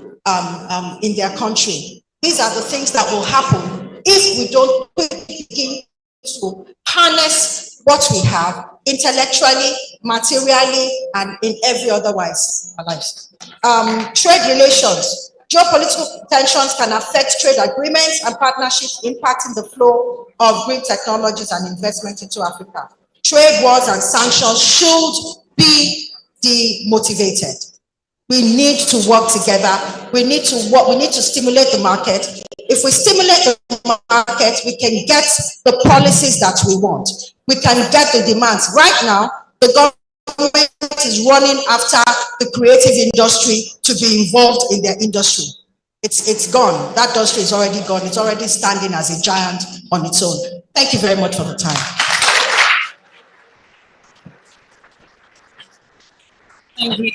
in their country. These are the things that will happen if we don't begin to harness what we have intellectually, materially, and in every other wise. Trade relations. Geopolitical tensions can affect trade agreements and partnerships, impacting the flow of green technologies and investment into Africa. Trade wars and sanctions should be demotivated. We need to work together. We need to stimulate the market. If we stimulate the market, we can get the policies that we want. We can get the demands. Right now, the government is running after the creative industry to be involved in their industry. It's gone. That industry is already gone. It's already standing as a giant on its own. Thank you very much for the time. Thank you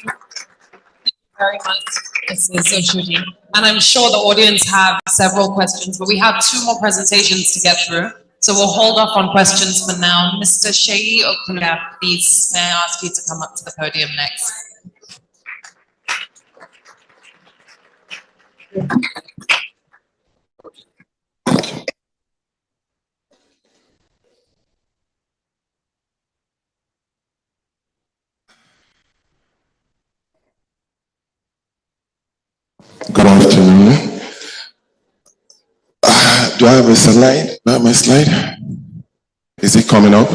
very much, Mrs. Oshuji. And I'm sure the audience have several questions, but we have 2 more presentations to get through. So we'll hold off on questions for now. Mr. Sheyi Okuya, please, may I ask you to come up to the podium next? Good afternoon. Do I have a slide? Do I have my slide? Is it coming up?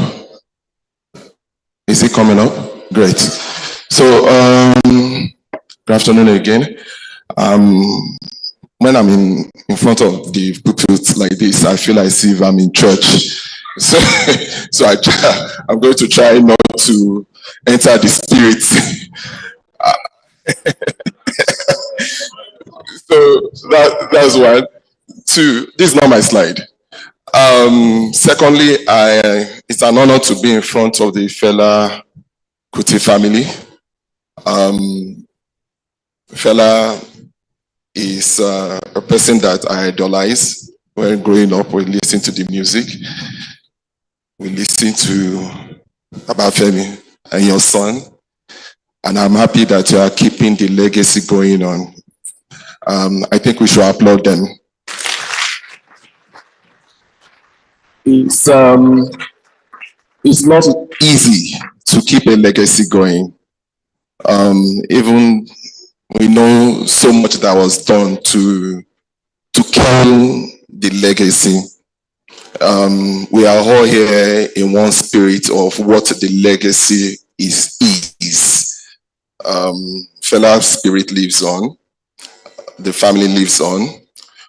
Is it coming up? Great. So, good afternoon again. When I'm in front of the pulpit like this, I feel as if I'm in church. So I'm going to try not to enter the spirit. So that's one. 2, this is not my slide. Secondly, it's an honor to be in front of the Fela Kuti family. Fela is a person that I idolize. When growing up, we listened to the music. We listened to Abafemi and your son. And I'm happy that you are keeping the legacy going on. I think we should applaud them. It's not easy to keep a legacy going. Even we know so much that was done to kill the legacy. We are all here in one spirit of what the legacy is. Fela's spirit lives on. The family lives on.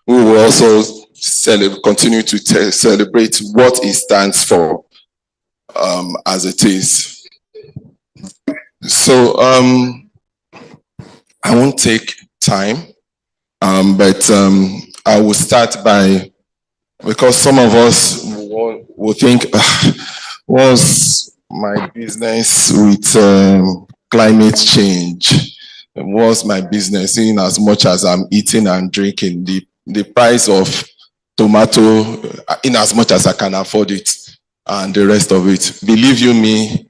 We will also continue to celebrate what it stands for as it is. So I won't take time, but I will start by, because some of us will think, what's my business with climate change? What's my business in as much as I'm eating and drinking? The price of tomato, in as much as I can afford it, and the rest of it. Believe you me,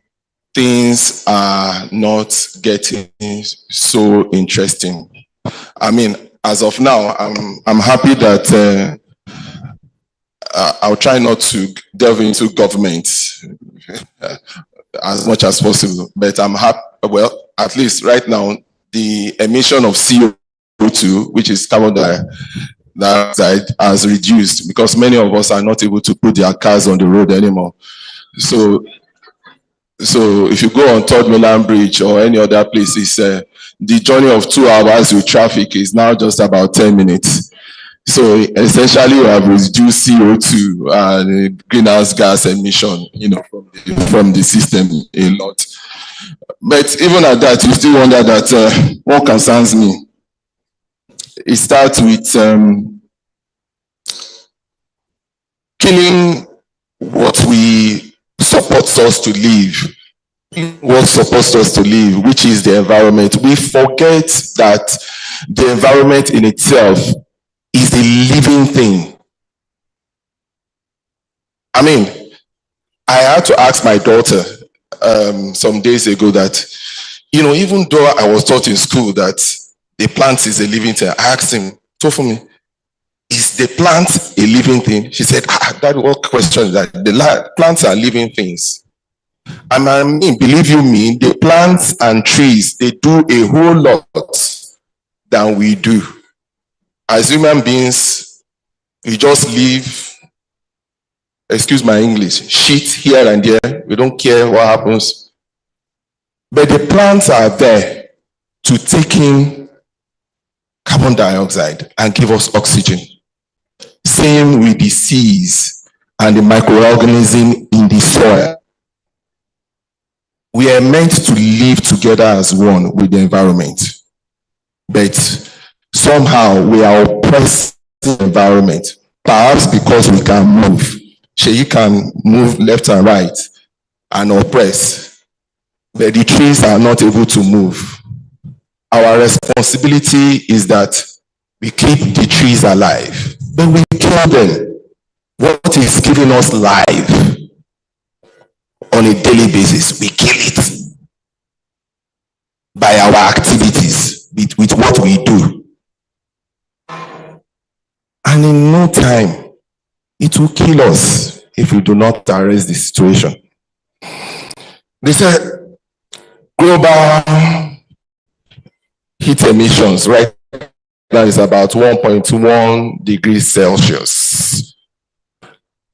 things are not getting so interesting. I mean, as of now, I'm happy that I'll try not to delve into government as much as possible, but I'm happy. Well, at least right now, the emission of CO2, which is carbon dioxide, has reduced because many of us are not able to put their cars on the road anymore. So if you go on Third Mainland Bridge or any other places, the journey of 2 hours with traffic is now just about 10 minutes. So essentially, we have reduced CO2 and greenhouse gas emission, from the system a lot. But even at that, you still wonder that what concerns me. It starts with killing what we supports us to live, which is the environment. We forget that the environment in itself is a living thing. I mean, I had to ask my daughter some days ago that, even though I was taught in school that the plant is a living thing, I asked him, for me, is the plant a living thing? She said, that what question is that? The plants are living things. And I mean, believe you me, the plants and trees, they do a whole lot than we do. As human beings, we just live, excuse my English, shit here and there. We don't care what happens. But the plants are there to take in carbon dioxide and give us oxygen. Same with the seas and the microorganism in the soil. We are meant to live together as one with the environment. But somehow we are oppressing the environment, perhaps because we can move. You can move left and right and oppress, but the trees are not able to move. Our responsibility is that we keep the trees alive, but we kill them. What is giving us life on a daily basis? We kill it by our activities, with what we do. And in no time, it will kill us if we do not arrest the situation. They said global heat emissions right now is about 1.1 degrees Celsius.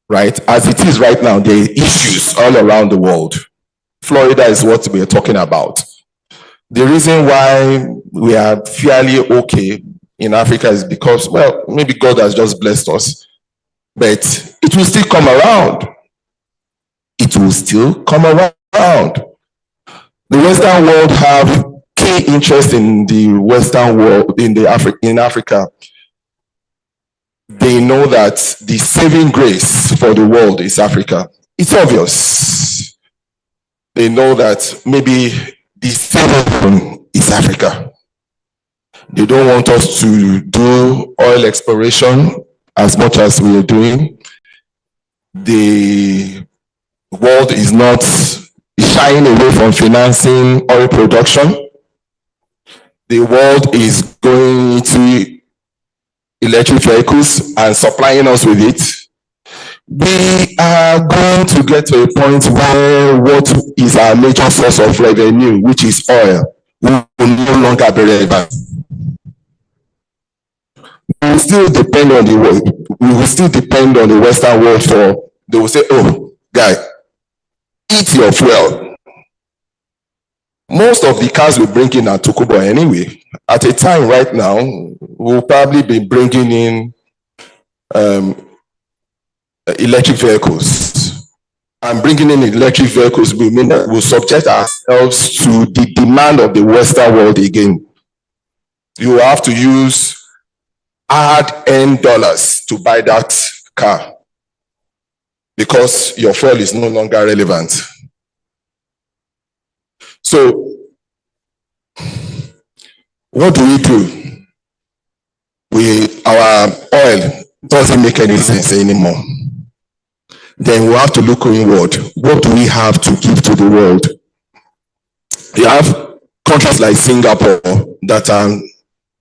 Right? As it is right now, there are issues all around the world. Florida is what we are talking about. The reason why we are fairly okay in Africa is because, well, maybe God has just blessed us, but it will still come around. It will still come around. The Western world have key interest in the Western world, in Africa. They know that the saving grace for the world is Africa. It's obvious. They know that maybe the saving is Africa. They don't want us to do oil exploration as much as we are doing. The world is not shying away from financing oil production. The world is going into electric vehicles and supplying us with it. We are going to get to a point where what is our major source of revenue, which is oil, will no longer be relevant. We still depend on the world. we will still depend on the Western world for, they will say, oh, guy, eat your fuel. Most of the cars we bring in are Tokubo anyway. At a time right now, we'll probably be bringing in electric vehicles. And bringing in electric vehicles will mean that we'll subject ourselves to the demand of the Western world again. You will have to use hard-earned dollars to buy that car because your fuel is no longer relevant. So, what do? Our oil doesn't make any sense anymore. Then we have to look inward. What do we have to give to the world? You have countries like Singapore that are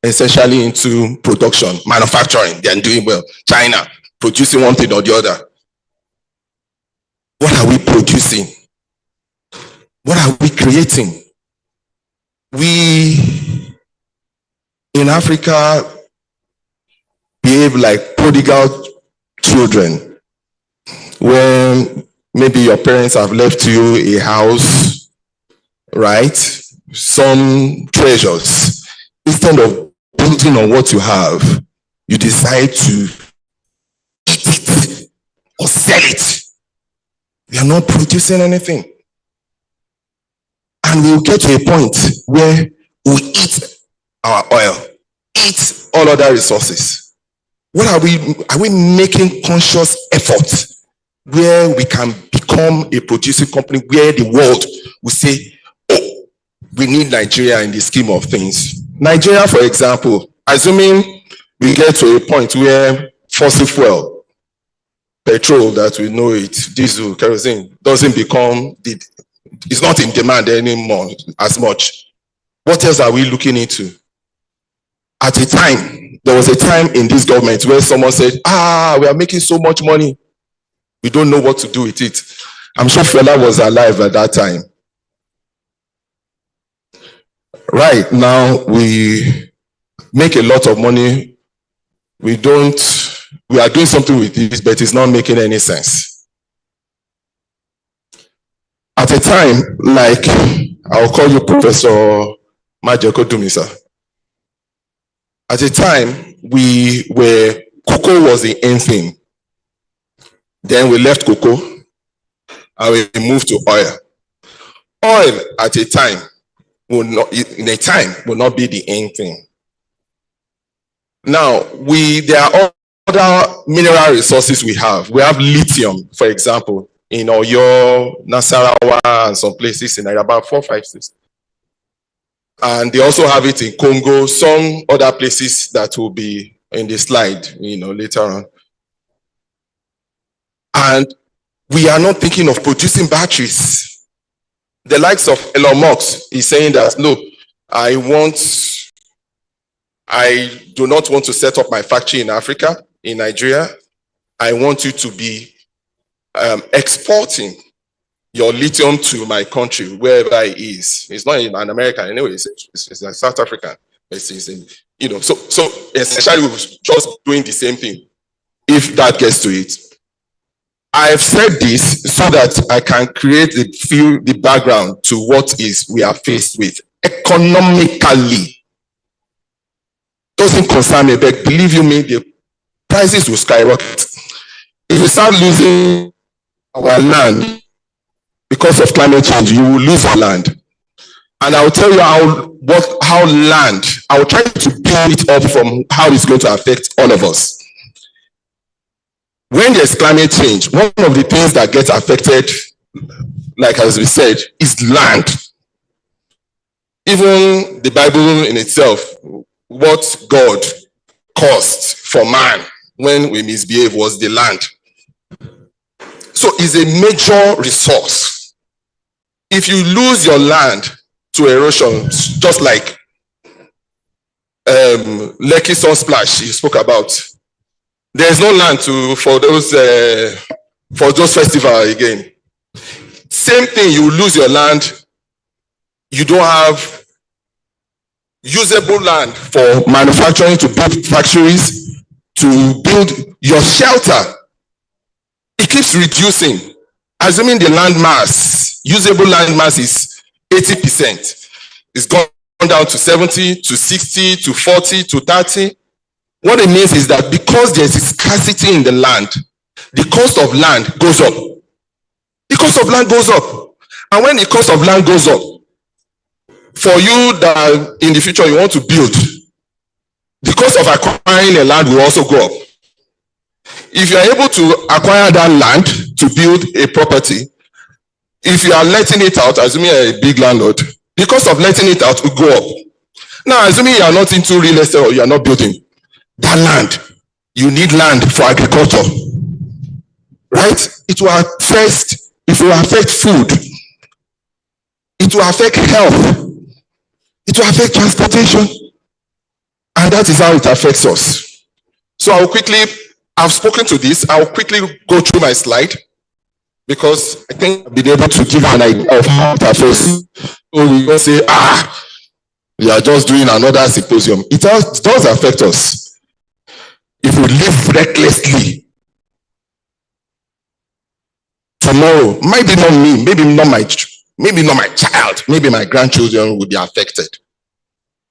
essentially into production, manufacturing, they are doing well. China, producing one thing or the other. What are we producing? What are we creating? We, in Africa, behave like prodigal children, where maybe your parents have left you a house, right? Some treasures. Instead of building on what you have, you decide to eat it or sell it. We are not producing anything. And we'll get to a point where we eat our oil, eat all other resources. What are we making conscious effort where we can become a producing company where the world will say, oh, we need Nigeria in the scheme of things. Nigeria, for example, assuming we get to a point where fossil fuel, petrol that we know it, diesel, kerosene, doesn't become, it's not in demand anymore as much. What else are we looking into? At a time, there was a time in this government where someone said, we are making so much money. We don't know what to do with it. I'm sure Fela was alive at that time. Right now, we make a lot of money. We are doing something with this, but it's not making any sense. At a time, like, I'll call you Professor Majeko Dumisa. At a time, cocoa was the end thing. Then we left cocoa and we moved to oil. Oil at a time will not be the end thing. Now, there are other mineral resources we have. We have lithium, for example, in Oyo, Nasarawa, and some places in about 4, 5, 6. And they also have it in Congo, some other places that will be in the slide, later on. And we are not thinking of producing batteries. The likes of Elon Musk is saying that, no, I do not want to set up my factory in Africa, in Nigeria. I want you to be exporting your lithium to my country, wherever it is. It's not in America anyway, it's in South Africa. It's in, so essentially we're just doing the same thing, if that gets to it. I've said this so that I can create the background to what we are faced with economically. Doesn't concern me, but believe you me, the prices will skyrocket. If we start losing our land because of climate change, you will lose our land. And I'll tell you how land, I will try to build it up from how it's going to affect all of us. When there's climate change, one of the things that gets affected, like as we said, is land. Even the Bible in itself, what God caused for man when we misbehave was the land. So it's a major resource. If you lose your land to erosion, just like Lekki Sunsplash you spoke about, there's no land for those festivals again. Same thing, you lose your land, you don't have usable land for manufacturing to build factories, to build your shelter, it keeps reducing. Assuming the land mass, usable land mass is 80%. It's gone down to 70, to 60, to 40, to 30. What it means is that because there's a scarcity in the land, the cost of land goes up. The cost of land goes up. And when the cost of land goes up, for you that in the future you want to build, the cost of acquiring a land will also go up. If you are able to acquire that land to build a property, if you are letting it out, assuming you're a big landlord, the cost of letting it out will go up. Now, assuming you are not into real estate or you are not building, that land, you need land for agriculture, right? It will affect food. It will affect health. It will affect transportation. And that is how it affects us. So I've spoken to this. I'll quickly go through my slide because I think I've been able to give an idea of how it affects. So we will say, we are just doing another symposium. It does affect us. If we live recklessly, tomorrow, maybe not me, maybe not my child, maybe my grandchildren would be affected.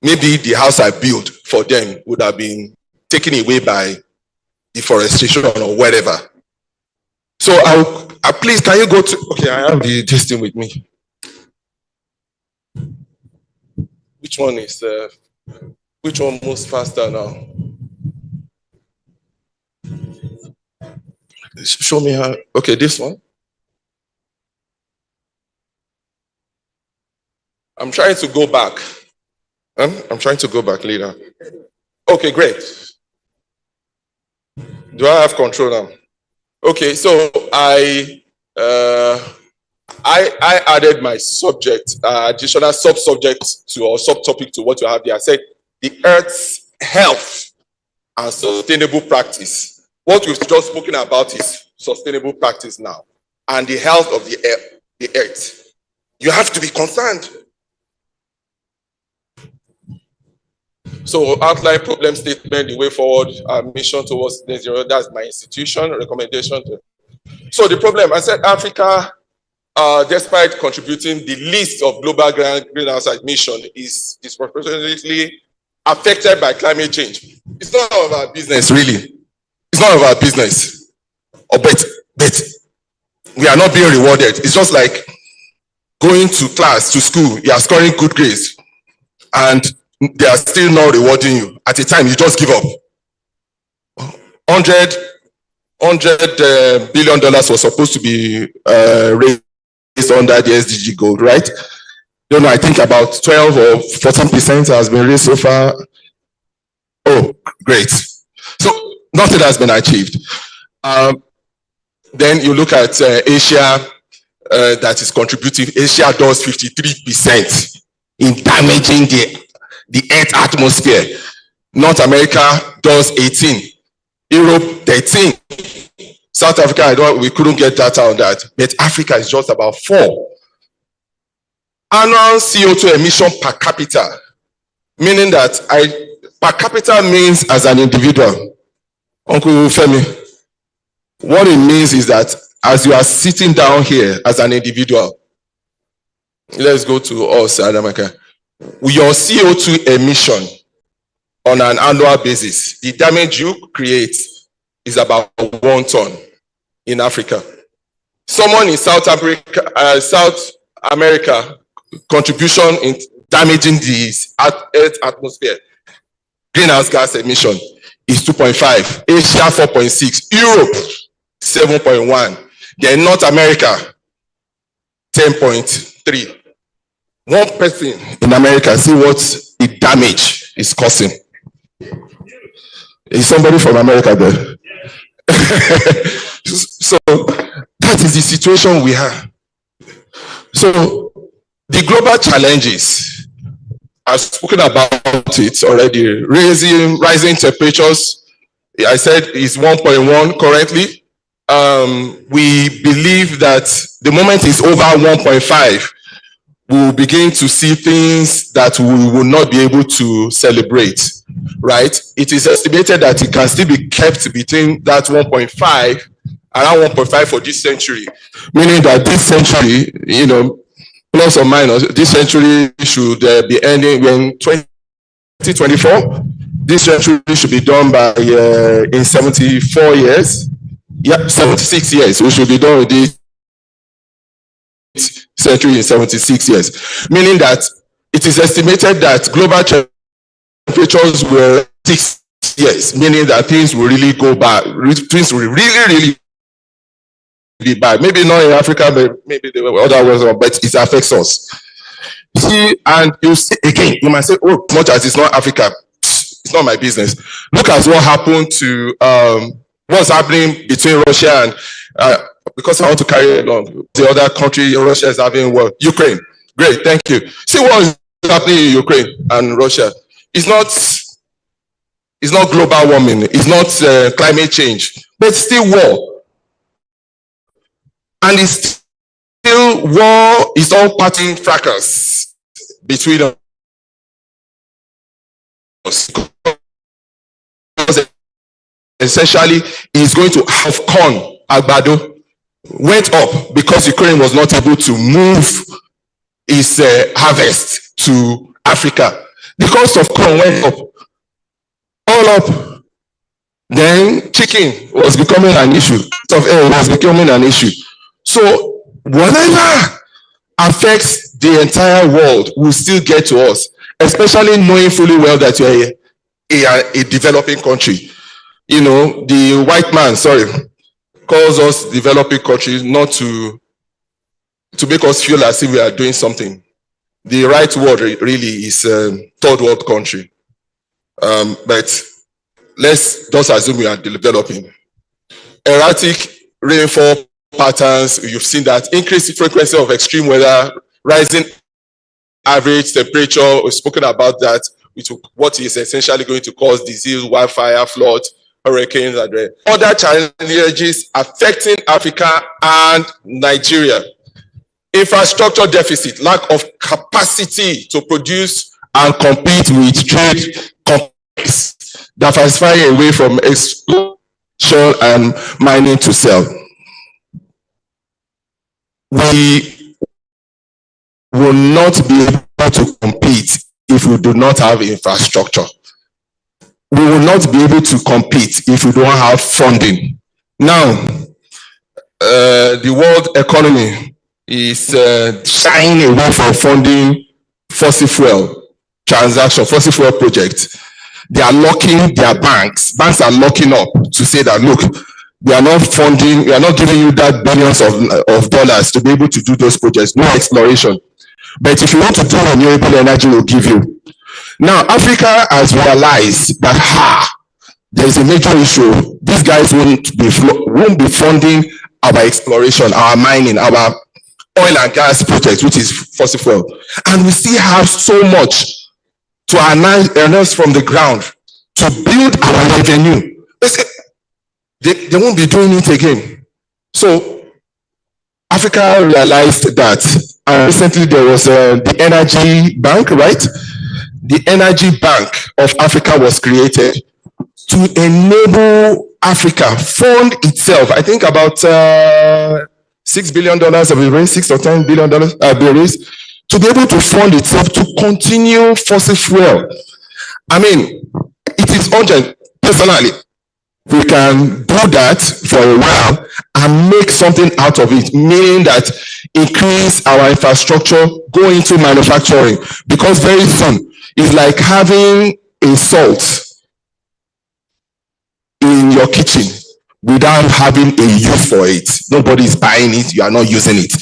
Maybe the house I built for them would have been taken away by deforestation or whatever. So please, can you go to, okay, I have this thing with me. Which one moves faster now? Show me how, okay, this one. I'm trying to go back. I'm trying to go back later. Okay, great. Do I have control now? Okay, so I added my subject, additional sub-subject to or subtopic to what you have there. I said the Earth's health and sustainable practice. What we've just spoken about is sustainable practice now, and the health of the Earth. You have to be concerned. So outline problem statement, the way forward, our mission towards net zero. That's my institution recommendation. So the problem, I said Africa, despite contributing the least of global greenhouse emission, is disproportionately affected by climate change. It's none of our business, really. It's none of our business. But we are not being rewarded. It's just like going to class, to school, you are scoring good grades, and they are still not rewarding you. At a time, you just give up. $100 billion was supposed to be raised under the SDG goal, right? Don't know, I think about 12 or 14% has been raised so far. Oh, great. So nothing has been achieved. Then you look at Asia, that is contributing. Asia does 53% in damaging the Earth atmosphere. North America does 18. Europe 13. South Africa, we couldn't get data on that. But Africa is just about 4. Annual CO2 emission per capita, meaning that per capita means as an individual. Uncle Femi, what it means is that as you are sitting down here as an individual, let's go to us, Adamaka. Your CO2 emission on an annual basis, the damage you create is about 1 ton in Africa. Someone in South America contribution in damaging the Earth atmosphere, greenhouse gas emission is 2.5, Asia 4.6, Europe 7.1, then North America 10.3. One person in America, see what the damage is causing. Is somebody from America there? So that is the situation we have. So the global challenges, I've spoken about it already. Rising temperatures, I said is 1.1 currently. We believe that the moment is over 1.5, we will begin to see things that we will not be able to celebrate. right? It is estimated that it can still be kept between that 1.5, around 1.5 for this century, meaning that this century, you know, plus or minus, this century should be ending when 2024. This century should be done by in 74 years. Yeah, 76 years. We should be done with this century in 76 years. Meaning that it is estimated that global temperatures will 6 years, meaning that things will really go bad. Things will really be bad. Maybe not in Africa, but maybe the other ways, but it affects us. See, and you see again, you might say, oh, much as it's not Africa, it's not my business. Look at what happened to what's happening between Russia and because I want to carry it along. The other country Russia is having war. Ukraine. Great, thank you. See what is happening in Ukraine and Russia. It's not global warming, it's not climate change, but it's still war. And it's still war, is all parting fracas between us. Essentially, is going to have corn, agbado, went up because Ukraine was not able to move its harvest to Africa. The cost of corn went up, all up. Then chicken was becoming an issue. Of air was becoming an issue. So whatever affects the entire world will still get to us, especially knowing fully well that you're a developing country. You know, the white man, calls us developing countries not to make us feel as if we are doing something. The right word really is third world country. But let's just assume we are developing. Erratic rainfall patterns, you've seen that. Increased frequency of extreme weather, rising average temperature, we've spoken about that, which what is essentially going to cause disease, wildfire, flood, hurricanes, and other challenges affecting Africa and Nigeria. Infrastructure deficit, lack of capacity to produce and compete with trade companies, diversifying away from exploration and mining to sell. We will not be able to compete if we do not have infrastructure. We will not be able to compete if we don't have funding. Now, the world economy is shying away from funding fossil fuel transaction, fossil fuel projects. They are locking their banks. Banks are locking up to say that, look, we are not funding, we are not giving you that billions of dollars to be able to do those projects, no exploration. But if you want to do renewable energy, we'll give you. Now, Africa has realized that, there's a major issue. These guys won't be funding our exploration, our mining, our oil and gas projects, which is fossil fuel. And we still have so much to earn from the ground to build our revenue. They won't be doing it again. So Africa realized that, and recently there was the Energy Bank, right? The Energy Bank of Africa was created to enable Africa fund itself. I think about $6 billion have been raised, $6 or $10 billion have been raised, to be able to fund itself to continue fossil fuel. I mean, it is urgent. Personally, we can do that for a while and make something out of it, meaning that increase our infrastructure, go into manufacturing, because very soon it's like having a salt in your kitchen without having a use for it. Nobody is buying it, you are not using it.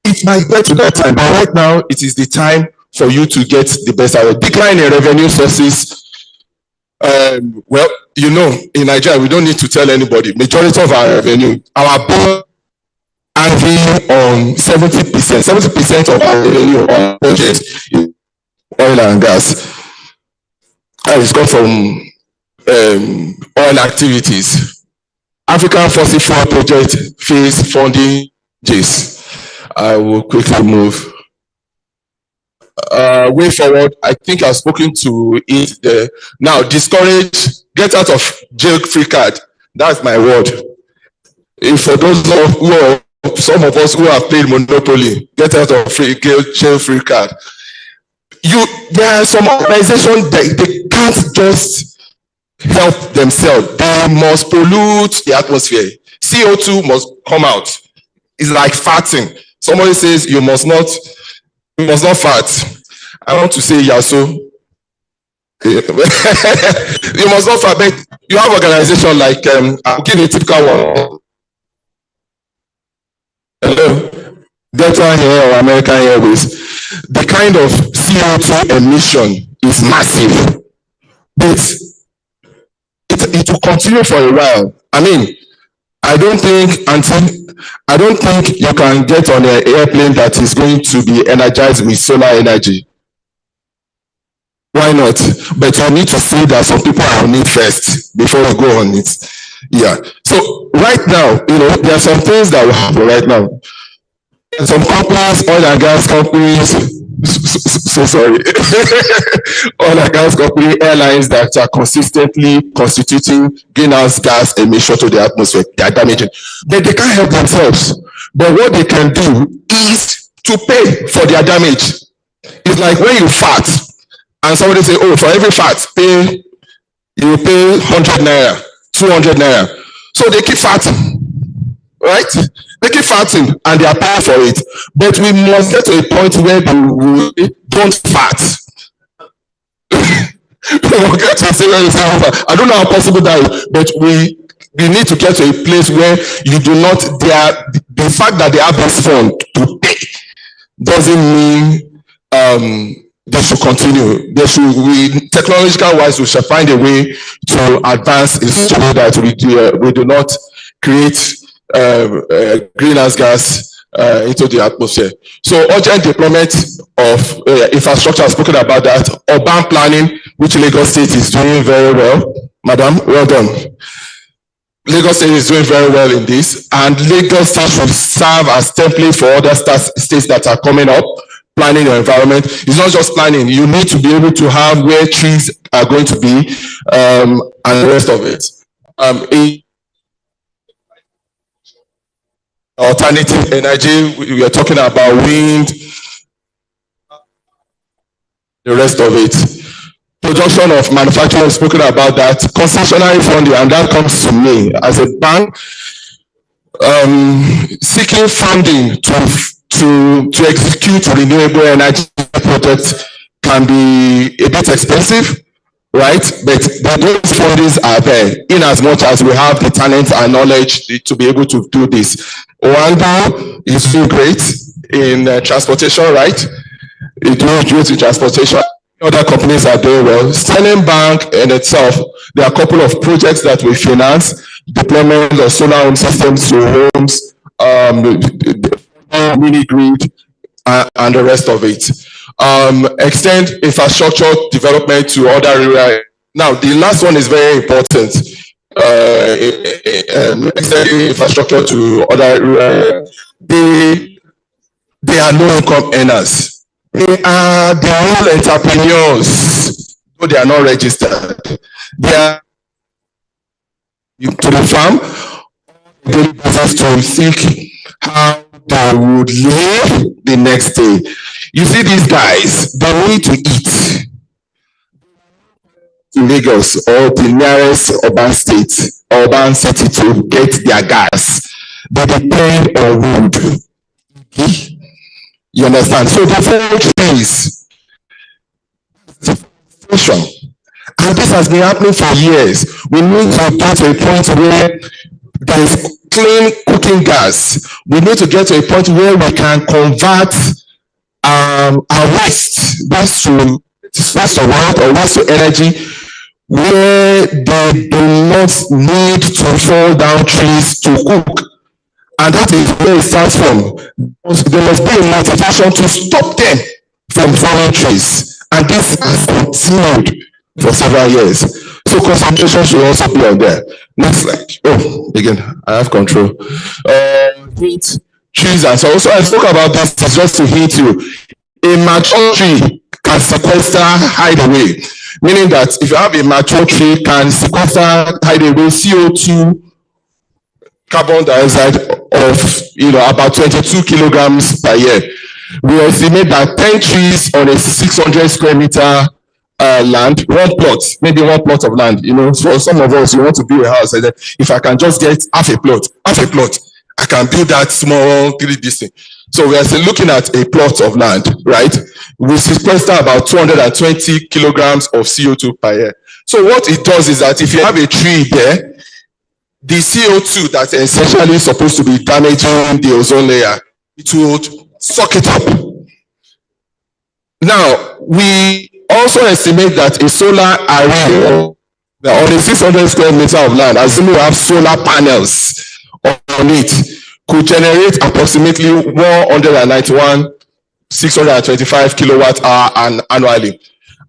It might get to that time, but right now it is the time for you to get the best out of it. Decline in revenue sources. Well, you know, in Nigeria, we don't need to tell anybody. Majority of our revenue, our board having on 70%. 70% of our revenue on budget is oil and gas. And it's come from oil activities. African fossil fuel project face funding. I will quickly move. way forward. I think I've spoken to it there. Now, discourage, get out of jail free card. That's my word. If for those who are, some of us who have played Monopoly, get out of jail free card. There are some organizations that they can't just help themselves. They must pollute the atmosphere. CO2 must come out. It's like farting. Somebody says you must not fart. I want to say Yaso. You must not fart. But you have organization like I'll give you a typical one. Hello, Delta Air or American Airways. The kind of CO2 emission is massive, but it will continue for a while. I mean, I don't think you can get on an airplane that is going to be energized with solar energy. Why not? But I need to see that some people are on it first before we go on it. Yeah. So right now, there are some things that will happen right now. Some companies, oil and gas companies, so sorry, oil and gas company, airlines that are consistently constituting greenhouse gas emission to the atmosphere, they are damaging. But they can't help themselves. But what they can do is to pay for their damage. It's like when you fart, and somebody say, oh, for every fart, you pay 100 naira, 200 naira. So they keep farting, right? They keep farting and they are paying for it. But we must get to a point where we don't fart. I don't know how possible that is, but we need to get to a place where you do not, the fact that they have this fund to pay doesn't mean they should continue. Technological wise, we shall find a way to advance in such a way that we do not create greenhouse gas into the atmosphere. So urgent deployment of infrastructure, I've spoken about that. Urban planning, which Lagos State is doing very well. Madam, well done. Lagos State is doing very well in this, and Lagos State should serve as template for other states that are coming up. Planning your environment. It's not just planning. You need to be able to have where trees are going to be, and the rest of it. Alternative energy, we are talking about wind, the rest of it. Production of manufacturing, we've spoken about that. Concessionary funding, and that comes to me as a bank, seeking funding to execute renewable energy projects can be a bit expensive, right? But those fundings are there in as much as we have the talent and knowledge to be able to do this. Rwanda is doing great in transportation, right? It doing great in transportation. Other companies are doing well. Sterling Bank in itself, there are a couple of projects that we finance, deployment of solar home systems to homes, mini grid, and the rest of it. Extend infrastructure development to other areas. Now, the last one is very important. Extending infrastructure to other areas. They are low-income earners. They are their own entrepreneurs, though they are not registered. They are to the farm, daily basis to seek how they would live the next day. You see, these guys, they need to eat. Lagos or the nearest urban city to get their gas. They depend on wood. Okay? You understand? So the whole trees, and this has been happening for years. We need to get to a point where there is clean cooking gas. We need to get to a point where we can convert our waste to water or waste to energy, where they do not need to fall down trees to cook. And that is where it starts from. There must be a motivation to stop them from falling trees. And this has continued for several years. So concentration should also be on there. Next slide. Oh, again, I have control. Heat, trees, and so I spoke about this just to hit you. A mature tree can sequester hideaway, meaning that if you have a mature tree, can sequester hideaway CO2, carbon dioxide of about 22 kilograms per year. We estimate that 10 trees on a 600 square meter land, one plot of land. For some of us, you want to build a house, and if I can just get half a plot, I can build that small 3D thing. So we are looking at a plot of land, right? We sequester about 220 kilograms of CO2 per year. So what it does is that if you have a tree there, the CO2 that's essentially supposed to be damaging the ozone layer, it will suck it up. Now, we also estimate that a solar array on a 600 square meter of land, assuming we have solar panels on it, could generate approximately 191,625 kilowatt hour annually.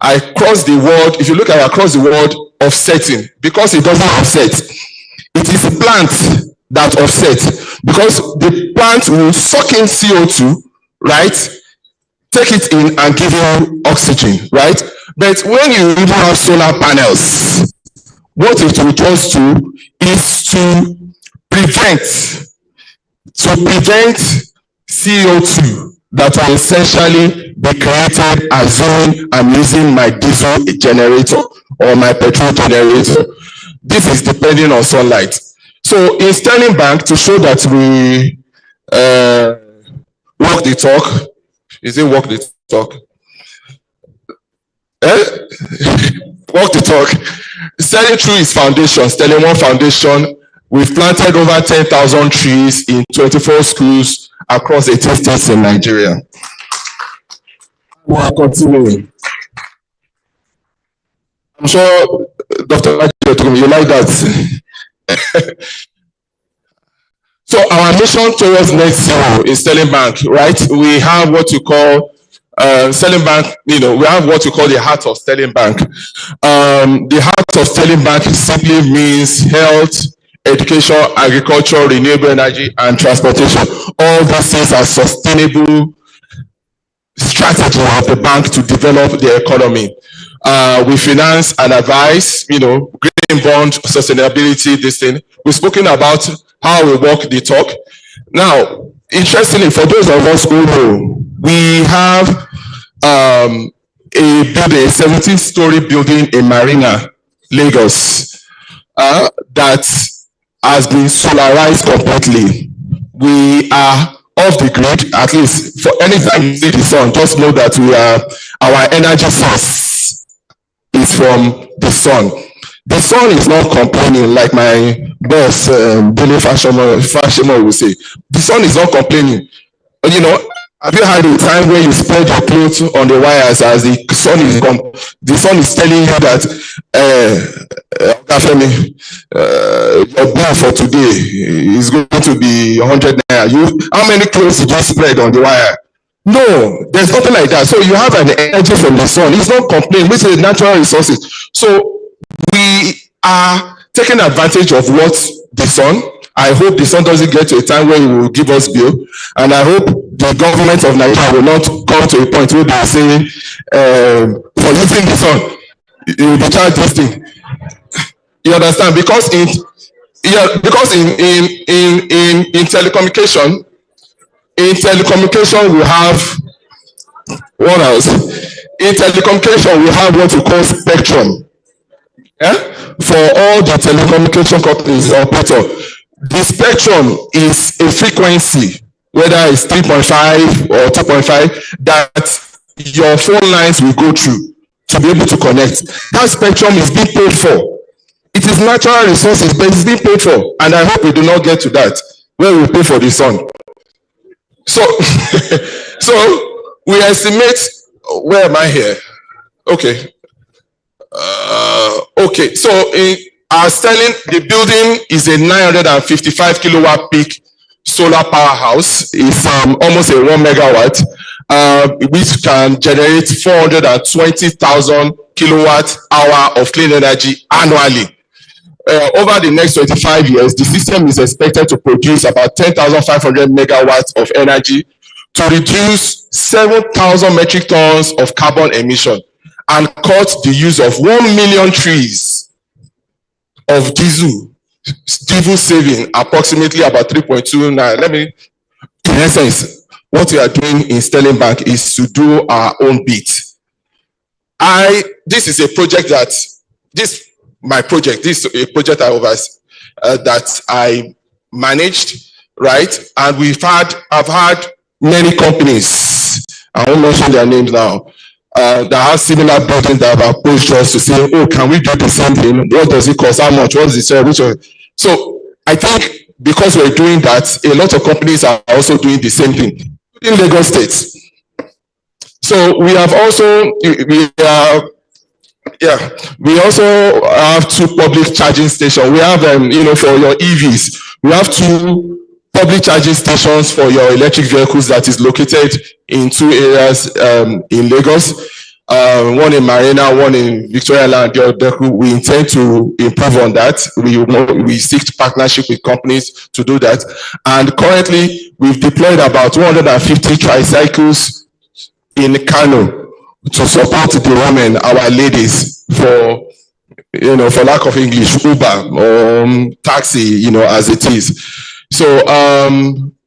Across the world, if you look at across the world, offsetting, because it doesn't offset, it is a plant that offsets, because the plant will suck in CO2, right? Take it in and give you oxygen, right? But when you even have solar panels, what it will just do is to prevent CO2 that will essentially be created assuming I'm using my diesel generator or my petrol generator. This is depending on sunlight. So in Sterling Bank, to show that we walk the talk, is it walk the talk? Walk the talk. Sterling through its foundation, Sterling One Foundation, we've planted over 10,000 trees in 24 schools across 18 states in Nigeria. We are continuing. I'm sure Dr. Majid, you like that. So our mission towards net zero in Sterling Bank, right? We have what you call Sterling Bank, we have what you call the heart of Sterling Bank. The heart of Sterling Bank simply means health, education, agriculture, renewable energy, and transportation. All these things are sustainable strategy of the bank to develop the economy. We finance and advise, green bond, sustainability, this thing. We've spoken about how we walk the talk. Now, interestingly, for those of us who know, we have a 17-story building in Marina, Lagos, that has been solarized completely. We are off the grid, at least for any time you see the sun, just know that our energy source is from the sun. The sun is not complaining, like my boss, Billy Fashimo will say. The sun is not complaining. Have you had a time where you spread your clothes on the wires as the sun is telling you that your bill for today is going to be 100 naira. How many clothes did you spread on the wire? No, there's nothing like that. So you have an energy from the sun. It's not complaining, which is natural resources. So we are taking advantage of what the sun. I hope the sun doesn't get to a time where it will give us bill, and I hope the government of Nigeria will not come to a point where they are saying, for using the sun, you will be charged this thing. You understand? Because in telecommunication, we have what else? In telecommunication, we have what we call spectrum. For all the telecommunication companies operator. The spectrum is a frequency, whether it's 3.5 or 2.5, that your phone lines will go through to be able to connect. That spectrum is being paid for. It is natural resources, but it's being paid for. And I hope we do not get to that, where we pay for the sun. So, we estimate, where am I here? Okay. Okay, so our Sterling, the building is a 955 kilowatt peak solar powerhouse. It's almost a 1 megawatt, which can generate 420,000 kilowatt hour of clean energy annually. Over the next 25 years, the system is expected to produce about 10,500 megawatts of energy to reduce 7,000 metric tons of carbon emission and cut the use of 1 million trees of diesel saving approximately about 3.29. In essence, what we are doing in Sterling Bank is to do our own bit. This is a project that this is a project that I managed, right? And I've had many companies, I won't mention their names now, that have similar buildings that have approached us to say, oh, can we do the same thing? What does it cost? How much? What is the service? So I think because we're doing that, a lot of companies are also doing the same thing in Lagos State. So we have also, we also have 2 public charging stations. We have, for your EVs, we have 2 public charging stations for your electric vehicles that is located in 2 areas in Lagos. One in Marina, one in Victoria Land. We intend to improve on that. We seek partnership with companies to do that. And currently, we've deployed about 250 tricycles in Kano to support the women, our ladies, for lack of English, Uber or taxi, as it is. So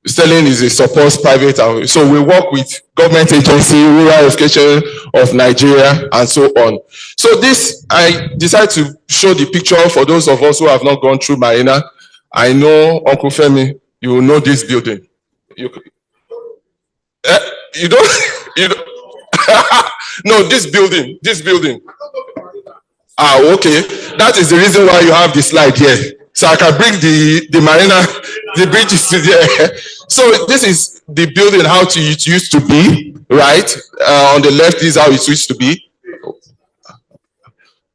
Sterling is a support private, so we work with government agency, Rural Education of Nigeria, and so on. So this, I decided to show the picture for those of us who have not gone through Marina. I know, Uncle Femi, you will know this building. You don't. No, this building. Okay. That is the reason why you have the slide here. So I can bring the Marina, the bridges to there. So this is the building, how it used to be, right? On the left is how it used to be.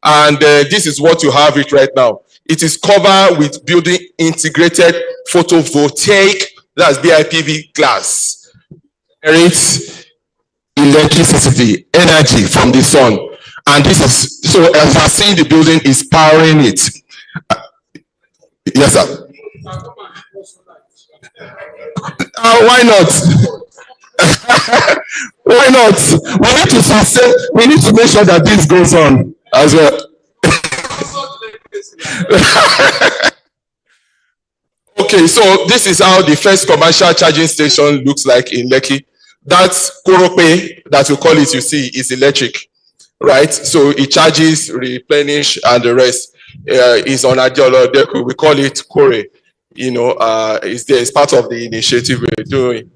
And this is what you have it right now. It is covered with building integrated photovoltaic, that's BIPV glass. It's electricity, energy from the sun. And this is, so as you see, the building is powering it. Yes, sir. Why not? Why not? We need to make sure that this goes on as well. Okay, so this is how the first commercial charging station looks like in Lekki. That Korope, that we call it, you see, is electric, right? So it charges, replenish, and the rest is on Adiolo. We call it Kore. It's part of the initiative we're doing.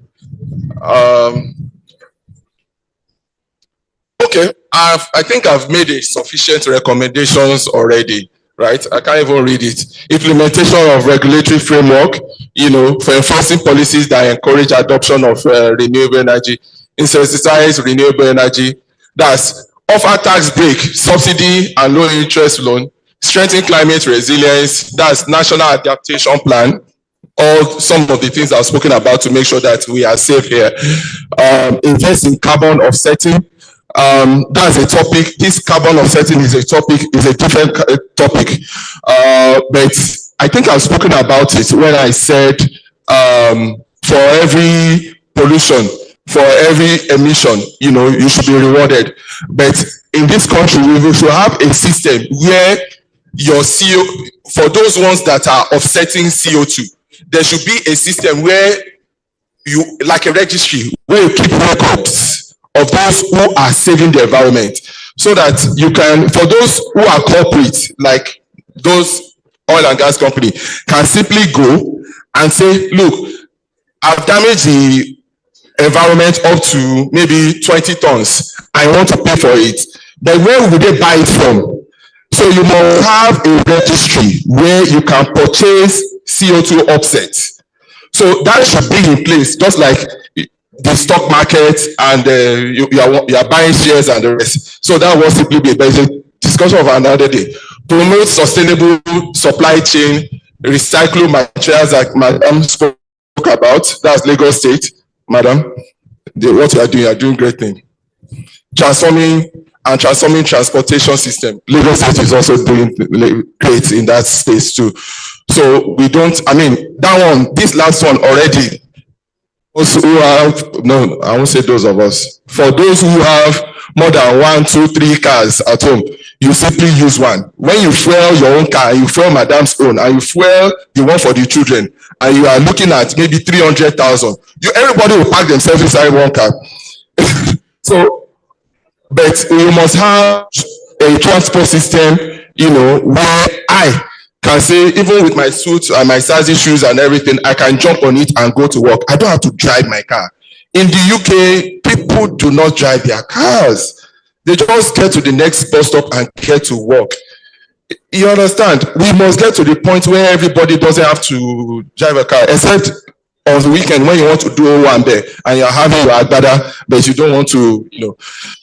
Okay, I think I've made a sufficient recommendations already, right? I can't even read it. Implementation of regulatory framework, for enforcing policies that encourage adoption of renewable energy, incentivize renewable energy. That's offer tax break, subsidy and low interest loan, strengthen climate resilience. That's national adaptation plan. All some of the things I've spoken about to make sure that we are safe here. Invest in carbon offsetting. That's a topic. This carbon offsetting is a different topic. But I think I've spoken about it when I said for every pollution, for every emission, you should be rewarded. But in this country, we should have a system where your CO, for those ones that are offsetting CO2, there should be a system where you, like a registry, where you keep records of those who are saving the environment, so that you can, for those who are corporate, like those oil and gas company, can simply go and say, look, I've damaged the environment up to maybe 20 tons. I want to pay for it. But where would they buy it from? So you must have a registry where you can purchase CO2 offsets. So that should be in place, just like the stock market, and you are buying shares and the rest. So that was simply be a discussion of another day. Promote sustainable supply chain, recycle materials like Madam spoke about. That's Lagos State, Madam. What you are doing great thing. Transforming transportation system. Lagos State is also doing great in that space too. So we don't, that one, this last one already those who have, no, I won't say those of us. For those who have more than 1, 2, 3 cars at home, you simply use one. When you fuel your own car, you fuel madam's own, and you fuel the one for the children, and you are looking at maybe 300,000. Everybody will pack themselves inside one car. So, but you must have a transport system, where I can say, even with my suit and my Sazi shoes and everything, I can jump on it and go to work. I don't have to drive my car. In the UK, people do not drive their cars. They just get to the next bus stop and get to work. You understand? We must get to the point where everybody doesn't have to drive a car, except on the weekend when you want to do one day and you're having your agbada, but you don't want to,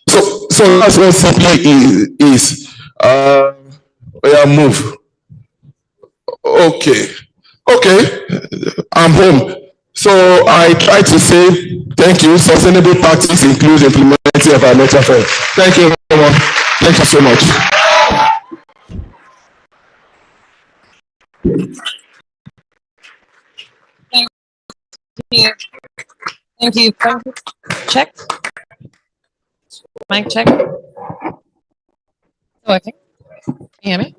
So that's what simply is. Move. Okay, I'm home. So I try to say thank you. Sustainable practice includes implementing environmental affairs. Thank you very much. Thank you so much. Thank you. Check. Mic check. Okay. Can you hear me?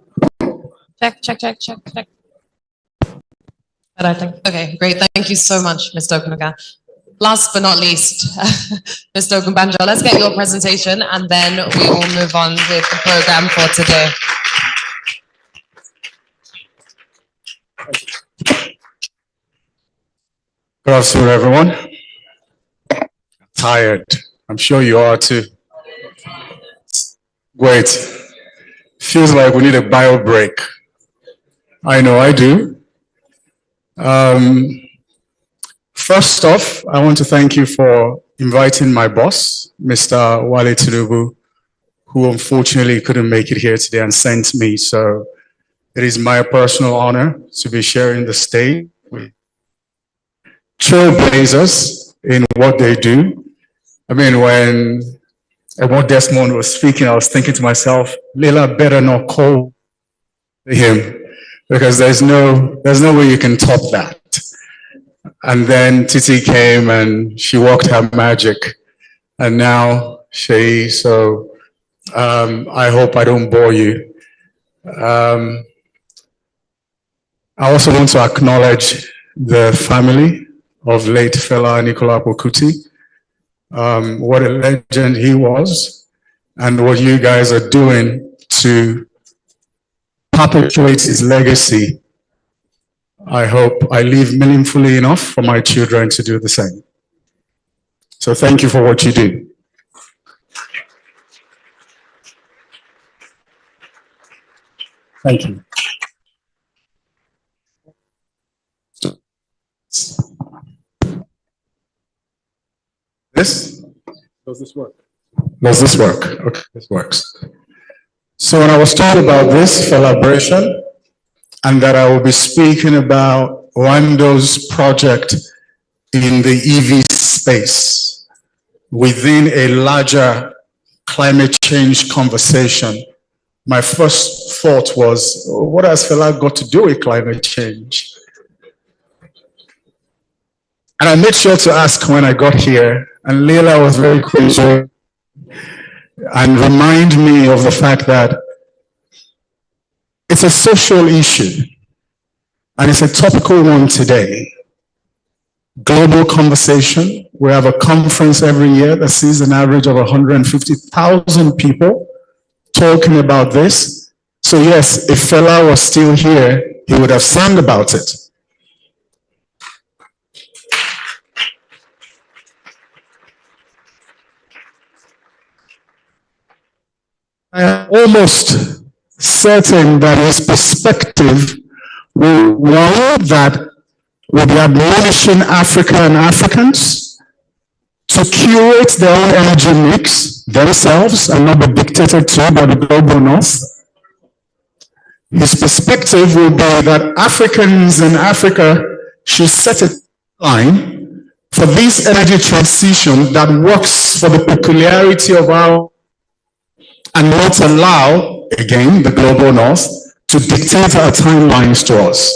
Check. Okay, great. Thank you so much, Mr. Okunuga. Last but not least, Mr. Ogunbanjo, let's get your presentation and then we will move on with the program for today. Good afternoon, everyone. Tired. I'm sure you are too. Wait. Feels like we need a bio break. I know I do. First off, I want to thank you for inviting my boss, Mr. Wale Tinubu, who unfortunately couldn't make it here today and sent me. So it is my personal honor to be sharing the stage with trailblazers in what they do. I mean, when Edward Desmond was speaking, I was thinking to myself, Leila better not call him, because there's no way you can top that. And then Titi came and she worked her magic, and now I hope I don't bore you. I also want to acknowledge the family of late Fela Nicola Pokuti. What a legend he was, and what you guys are doing to perpetuate his legacy. I hope I live meaningfully enough for my children to do the same. So thank you for what you do. Thank you. Does this work? Does this work? Okay, this works. So when I was told about this Felabration, and that I will be speaking about Wando's project in the EV space within a larger climate change conversation, my first thought was, what has Fela got to do with climate change? And I made sure to ask when I got here, and Leila was very quick and remind me of the fact that it's a social issue, and it's a topical one today. Global conversation. We have a conference every year that sees an average of 150,000 people talking about this. So yes, if Fela was still here, he would have sung about it. I am almost certain that his perspective will warrant that we'll be admonishing Africa and Africans to curate their own energy mix themselves and not be dictated to by the global north. His perspective will be that Africans in Africa should set a line for this energy transition that works for the peculiarity of our, and not allow, again, the global north to dictate our timelines to us.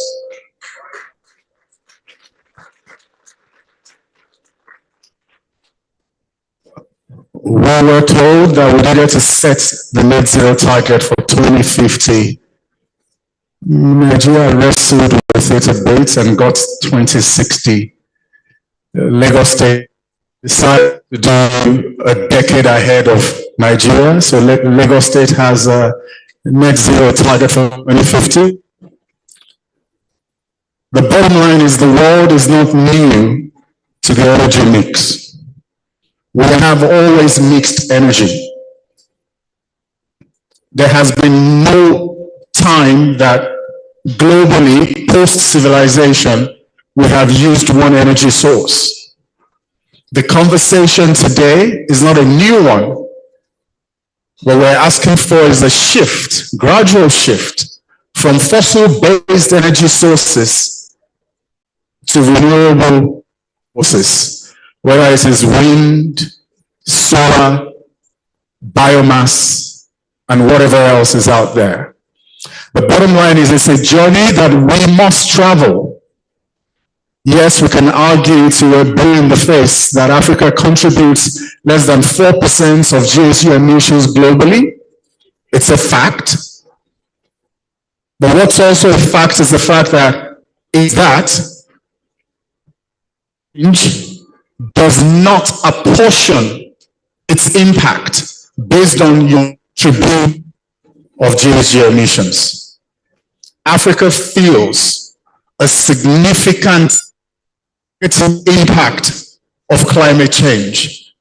we were told that we needed to set the net zero target for 2050. Nigeria wrestled with it a bit and got 2060. Lagos State decided to do a decade ahead of Nigeria. So Lagos State has a net zero target for 2050. The bottom line is the world is not new to the energy mix. We have always mixed energy. There has been no time that globally, post-civilization, we have used one energy source. The conversation today is not a new one. What we're asking for is a shift, gradual shift, from fossil-based energy sources to renewable sources, whether it is wind, solar, biomass, and whatever else is out there. The bottom line is it's a journey that we must travel. Yes, we can argue to a blue in the face that Africa contributes less than 4% of GHG emissions globally. It's a fact. But what's also a fact is the fact that does not apportion its impact based on your tribute of GHG emissions. Africa feels a significant impact of climate change.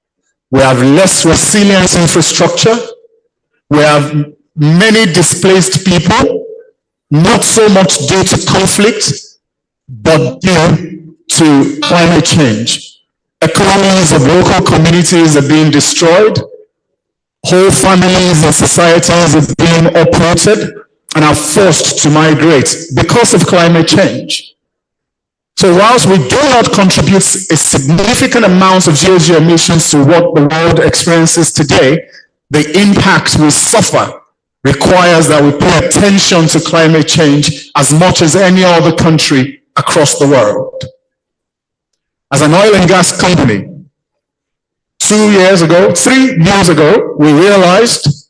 We have less resilient infrastructure. We have many displaced people, not so much due to conflict, but due to climate change. Economies of local communities are being destroyed. Whole families and societies are being uprooted and are forced to migrate because of climate change. So whilst we do not contribute a significant amount of GHG emissions to what the world experiences today, the impact we suffer requires that we pay attention to climate change as much as any other country across the world. As an oil and gas company, 3 years ago, we realized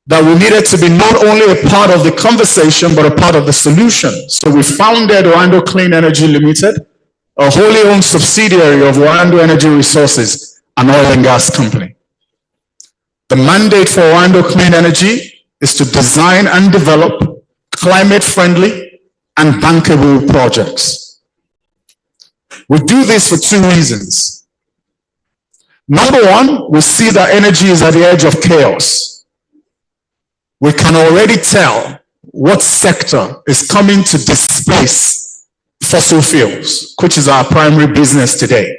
that we needed to be not only a part of the conversation, but a part of the solution. So we founded Orlando Clean Energy Limited, a wholly owned subsidiary of Orlando Energy Resources, an oil and gas company. The mandate for Orlando Clean Energy is to design and develop climate-friendly and bankable projects. We do this for two reasons. Number one, we see that energy is at the edge of chaos. We can already tell what sector is coming to displace fossil fuels, which is our primary business today.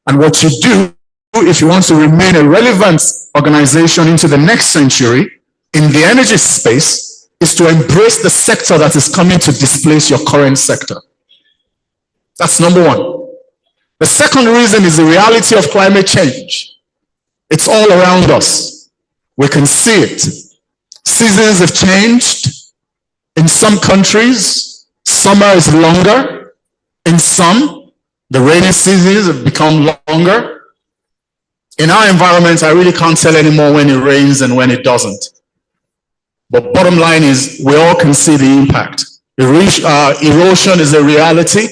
And what you do if you want to remain a relevant organization into the next century in the energy space is to embrace the sector that is coming to displace your current sector. That's number one. The second reason is the reality of climate change. It's all around us. We can see it. Seasons have changed. In some countries, summer is longer. In some, the rainy seasons have become longer. In our environment, I really can't tell anymore when it rains and when it doesn't. But bottom line is, we all can see the impact. Erosion is a reality.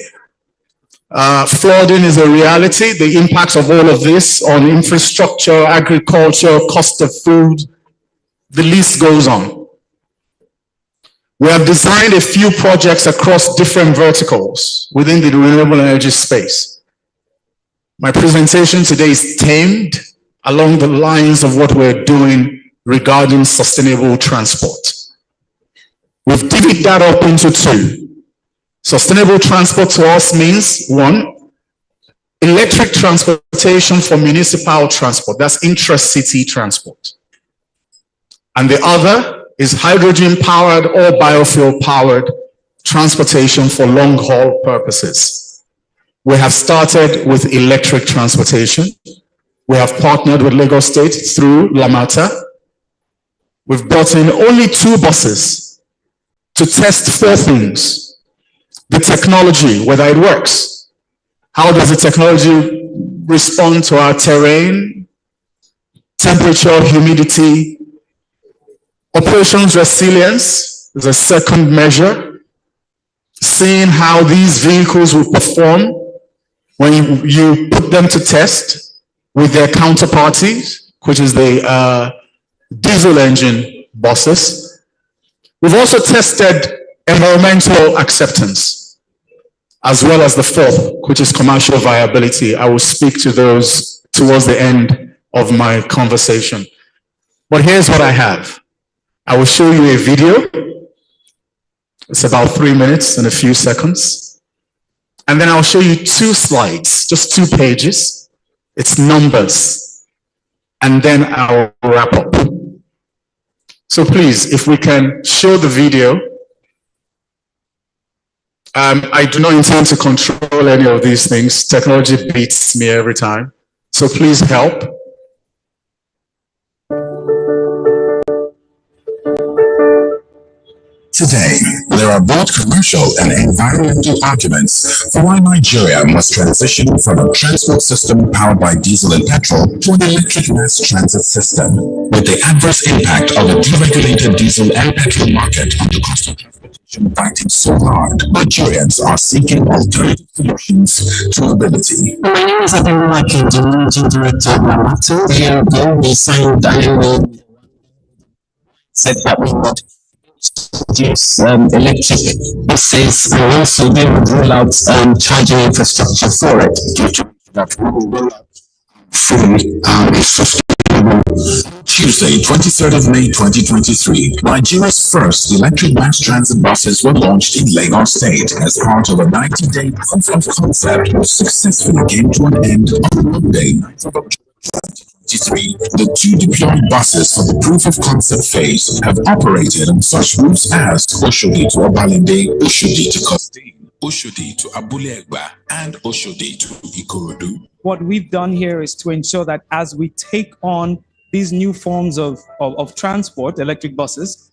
Flooding is a reality. The impacts of all of this on infrastructure, agriculture, cost of food, the list goes on. We have designed a few projects across different verticals within the renewable energy space. My presentation today is tamed along the lines of what we're doing regarding sustainable transport. We've divided that up into two. Sustainable transport to us means, one, electric transportation for municipal transport. That's intra-city transport. And the other is hydrogen-powered or biofuel-powered transportation for long-haul purposes. We have started with electric transportation. We have partnered with Lagos State through Lamata. We've brought in only 2 buses to test 4 things. The technology, whether it works. How does the technology respond to our terrain, temperature, humidity. Operations resilience is a second measure, seeing how these vehicles will perform when you put them to test with their counterparties, which is the diesel engine buses. We've also tested environmental acceptance, as well as the fourth, which is commercial viability. I will speak to those towards the end of my conversation. But here's what I have. I will show you a video. It's about 3 minutes and a few seconds. And then I'll show you 2 slides, just 2 pages. It's numbers. And then I'll wrap up. So please, if we can show the video. I do not intend to control any of these things. Technology beats me every time. So please help. Today, there are both commercial and environmental arguments for why Nigeria must transition from a transport system powered by diesel and petrol to an electric mass transit system. With the adverse impact of a deregulated diesel and petrol market on the cost of transportation biting so hard, Nigerians are seeking alternative solutions to mobility. My name is Ademula Kendi, Managing Director of Namato. A year ago, we signed an MOU, said that we would produce electric buses and also they would roll out charging infrastructure for it. That we will roll out fully sustainable. Tuesday, 23rd of May 2023, Nigeria's first electric mass transit buses were launched in Lagos State as part of a 90-day proof of concept which successfully came to an end on Monday, 9th of October 2023. The 2 deployed buses for the proof of concept phase have operated on such routes as Oshodi to Obalende, Oshodi to Kostin, Oshodi to Abulegba, and Oshodi to Ikorodu. What we've done here is to ensure that as we take on these new forms of transport, electric buses,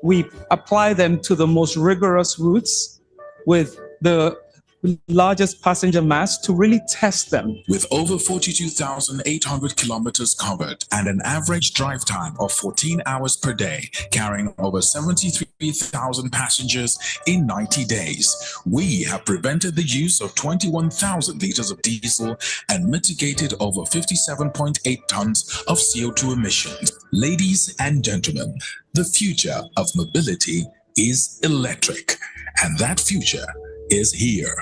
we apply them to the most rigorous routes with the largest passenger mass to really test them. With over 42,800 kilometers covered and an average drive time of 14 hours per day, carrying over 73,000 passengers in 90 days, we have prevented the use of 21,000 liters of diesel and mitigated over 57.8 tons of CO2 emissions. Ladies and gentlemen, the future of mobility is electric, and that future is here.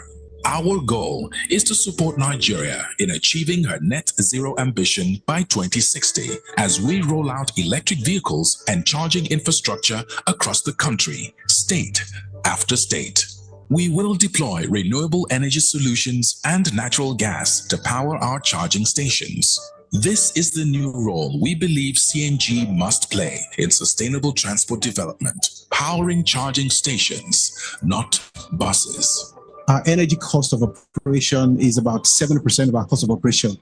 Our goal is to support Nigeria in achieving her net zero ambition by 2060 as we roll out electric vehicles and charging infrastructure across the country, state after state. We will deploy renewable energy solutions and natural gas to power our charging stations. This is the new role we believe CNG must play in sustainable transport development, powering charging stations, not buses. Our energy cost of operation is about 70% of our cost of operation.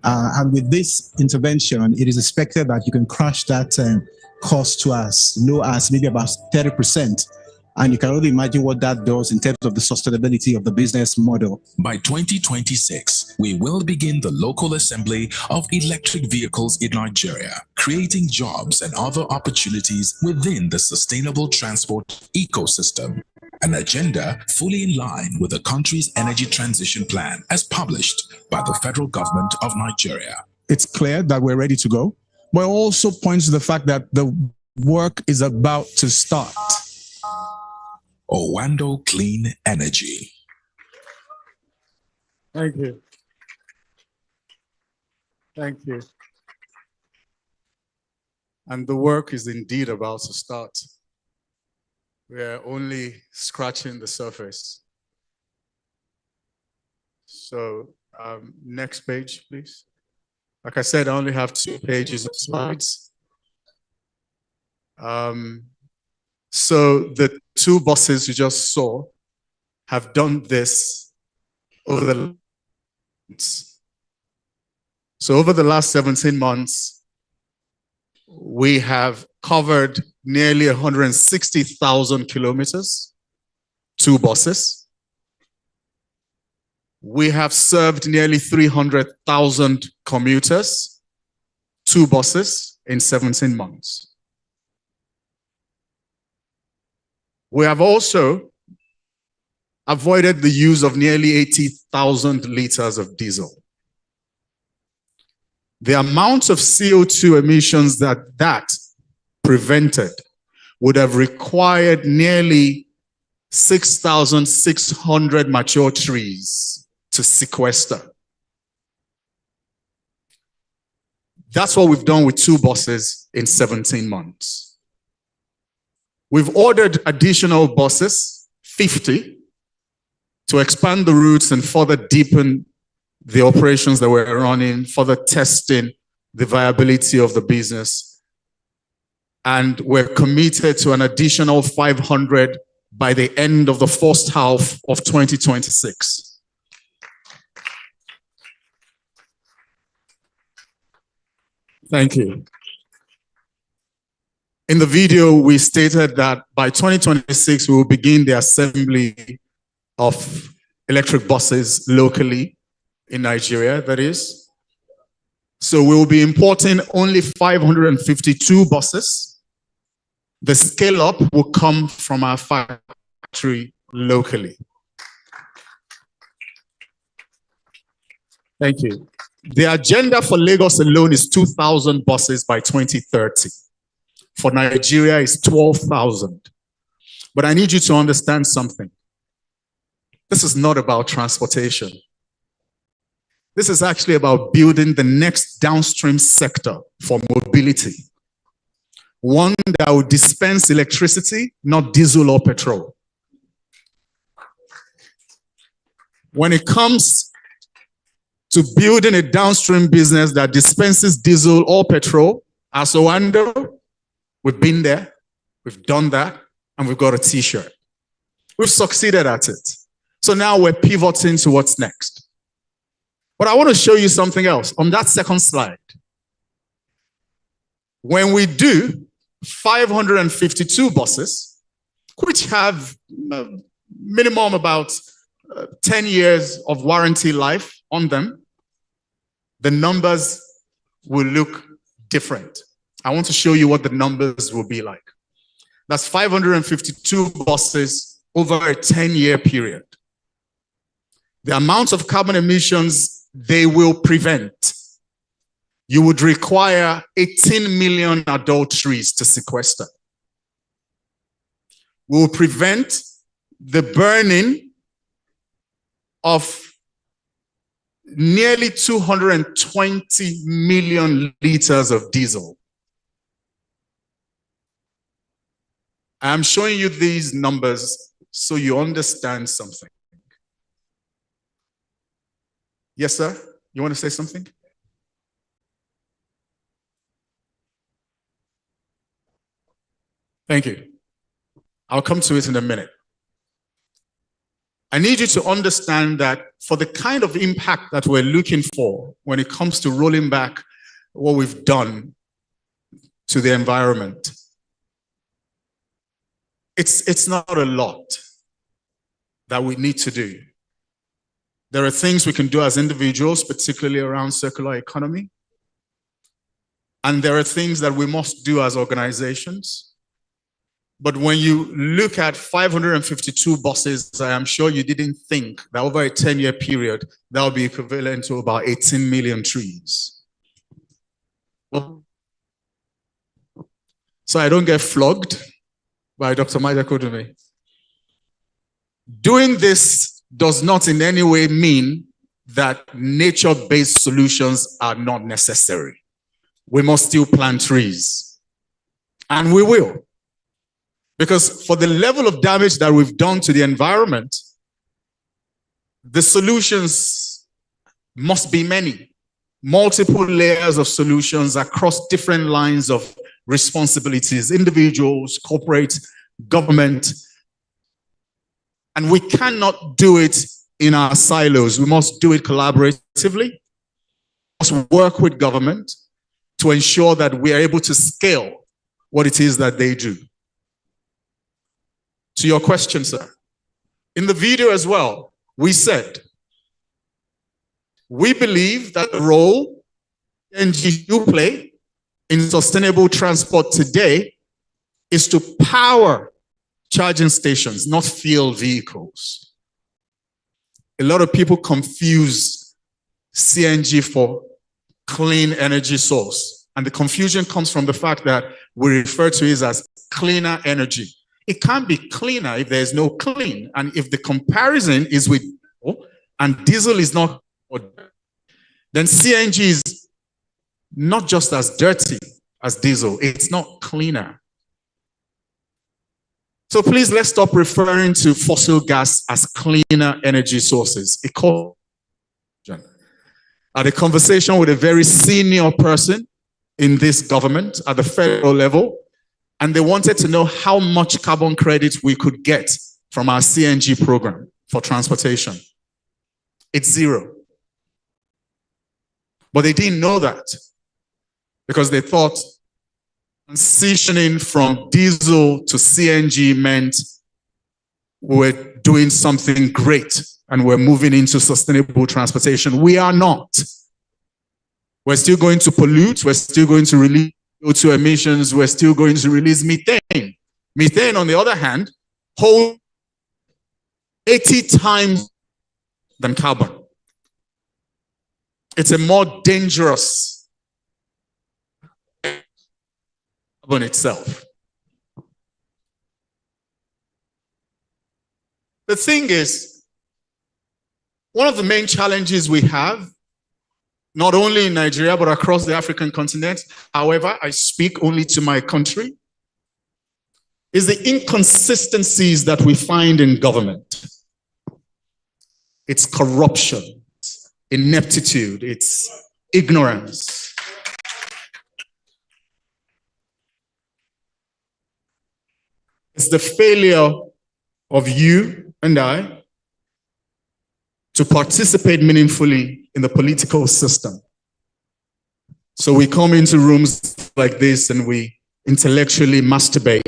And with this intervention, it is expected that you can crash that cost to as low as maybe about 30%. And you can already imagine what that does in terms of the sustainability of the business model. By 2026, we will begin the local assembly of electric vehicles in Nigeria, creating jobs and other opportunities within the sustainable transport ecosystem. An agenda fully in line with the country's energy transition plan as published by the federal government of Nigeria. It's clear that we're ready to go, but it also points to the fact that the work is about to start. Owando Clean Energy. Thank you. Thank you. And the work is indeed about to start. We are only scratching the surface. So next page, please. Like I said, I only have 2 pages of slides. So the 2 buses you just saw have done this over the months. So over the last 17 months, we have covered nearly 160,000 kilometers, 2 buses. We have served nearly 300,000 commuters, 2 buses in 17 months. We have also avoided the use of nearly 80,000 liters of diesel. The amount of CO2 emissions that prevented would have required nearly 6,600 mature trees to sequester. That's what we've done with 2 buses in 17 months. We've ordered additional buses, 50, to expand the routes and further deepen the operations that we're running, further testing the viability of the business. And we're committed to an additional 500 by the end of the first half of 2026. Thank you. In the video, we stated that by 2026, we will begin the assembly of electric buses locally in Nigeria, that is. So we will be importing only 552 buses. The scale up will come from our factory locally. Thank you. The agenda for Lagos alone is 2,000 buses by 2030. For Nigeria, it's 12,000. But I need you to understand something. This is not about transportation. This is actually about building the next downstream sector for mobility. One that will dispense electricity, not diesel or petrol. When it comes to building a downstream business that dispenses diesel or petrol, as Owando, we've been there, we've done that, and we've got a t-shirt. We've succeeded at it. So now we're pivoting to what's next. But I want to show you something else on that second slide. When we do 552 buses, which have minimum about 10 years of warranty life on them, the numbers will look different. I want to show you what the numbers will be like. That's 552 buses over a 10-year period. The amount of carbon emissions they will prevent, you would require 18 million adult trees to sequester. We will prevent the burning of nearly 220 million liters of diesel. I'm showing you these numbers so you understand something. Yes, sir? You want to say something? Thank you. I'll come to it in a minute. I need you to understand that for the kind of impact that we're looking for when it comes to rolling back what we've done to the environment, it's not a lot that we need to do. There are things we can do as individuals, particularly around circular economy. And there are things that we must do as organizations. But when you look at 552 buses, I am sure you didn't think that over a 10-year period, that would be equivalent to about 18 million trees. So I don't get flogged by Dr. Mohbad'sfather. Doing this does not in any way mean that nature-based solutions are not necessary. We must still plant trees. And we will. Because for the level of damage that we've done to the environment, the solutions must be many. Multiple layers of solutions across different lines of responsibilities, individuals, corporate, government. And we cannot do it in our silos. We must do it collaboratively. We must work with government to ensure that we are able to scale what it is that they do. To your question, sir, in the video as well, we said, we believe that the role NGU play in sustainable transport today is to power charging stations, not fuel vehicles. A lot of people confuse CNG for clean energy source. And the confusion comes from the fact that we refer to it as cleaner energy. It can't be cleaner if there is no clean. And if the comparison is with diesel, and diesel is not, then CNG is not just as dirty as diesel, it's not cleaner. So please, let's stop referring to fossil gas as cleaner energy sources. I had a conversation with a very senior person in this government at the federal level, and they wanted to know how much carbon credit we could get from our CNG program for transportation. It's zero. But they didn't know that because they thought transitioning from diesel to CNG meant we're doing something great and we're moving into sustainable transportation. We are not. We're still going to pollute. We're still going to release CO2 emissions. We're still going to release methane. Methane, on the other hand, holds 80 times than carbon. It's a more dangerous carbon itself. The thing is, one of the main challenges we have, not only in Nigeria, but across the African continent, however, I speak only to my country, is the inconsistencies that we find in government. It's corruption, ineptitude, it's ignorance. It's the failure of you and I to participate meaningfully in the political system. So we come into rooms like this and we intellectually masturbate.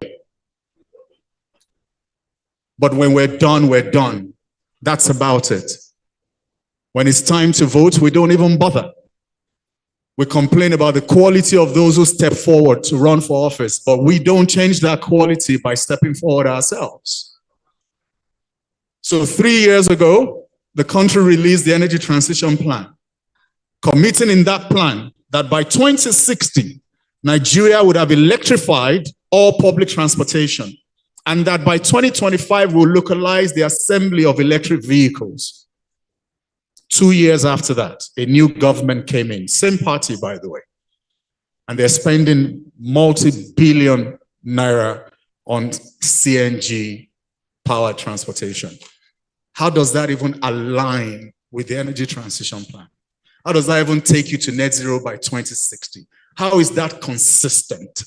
But when we're done, we're done. That's about it. When it's time to vote, we don't even bother. We complain about the quality of those who step forward to run for office, but we don't change that quality by stepping forward ourselves. So 3 years ago, the country released the Energy Transition Plan, committing in that plan that by 2060, Nigeria would have electrified all public transportation, and that by 2025, we'll localize the assembly of electric vehicles. 2 years after that, a new government came in, same party, by the way, and they're spending multi-billion naira on CNG power transportation. How does that even align with the Energy Transition Plan? How does that even take you to net zero by 2060? How is that consistent?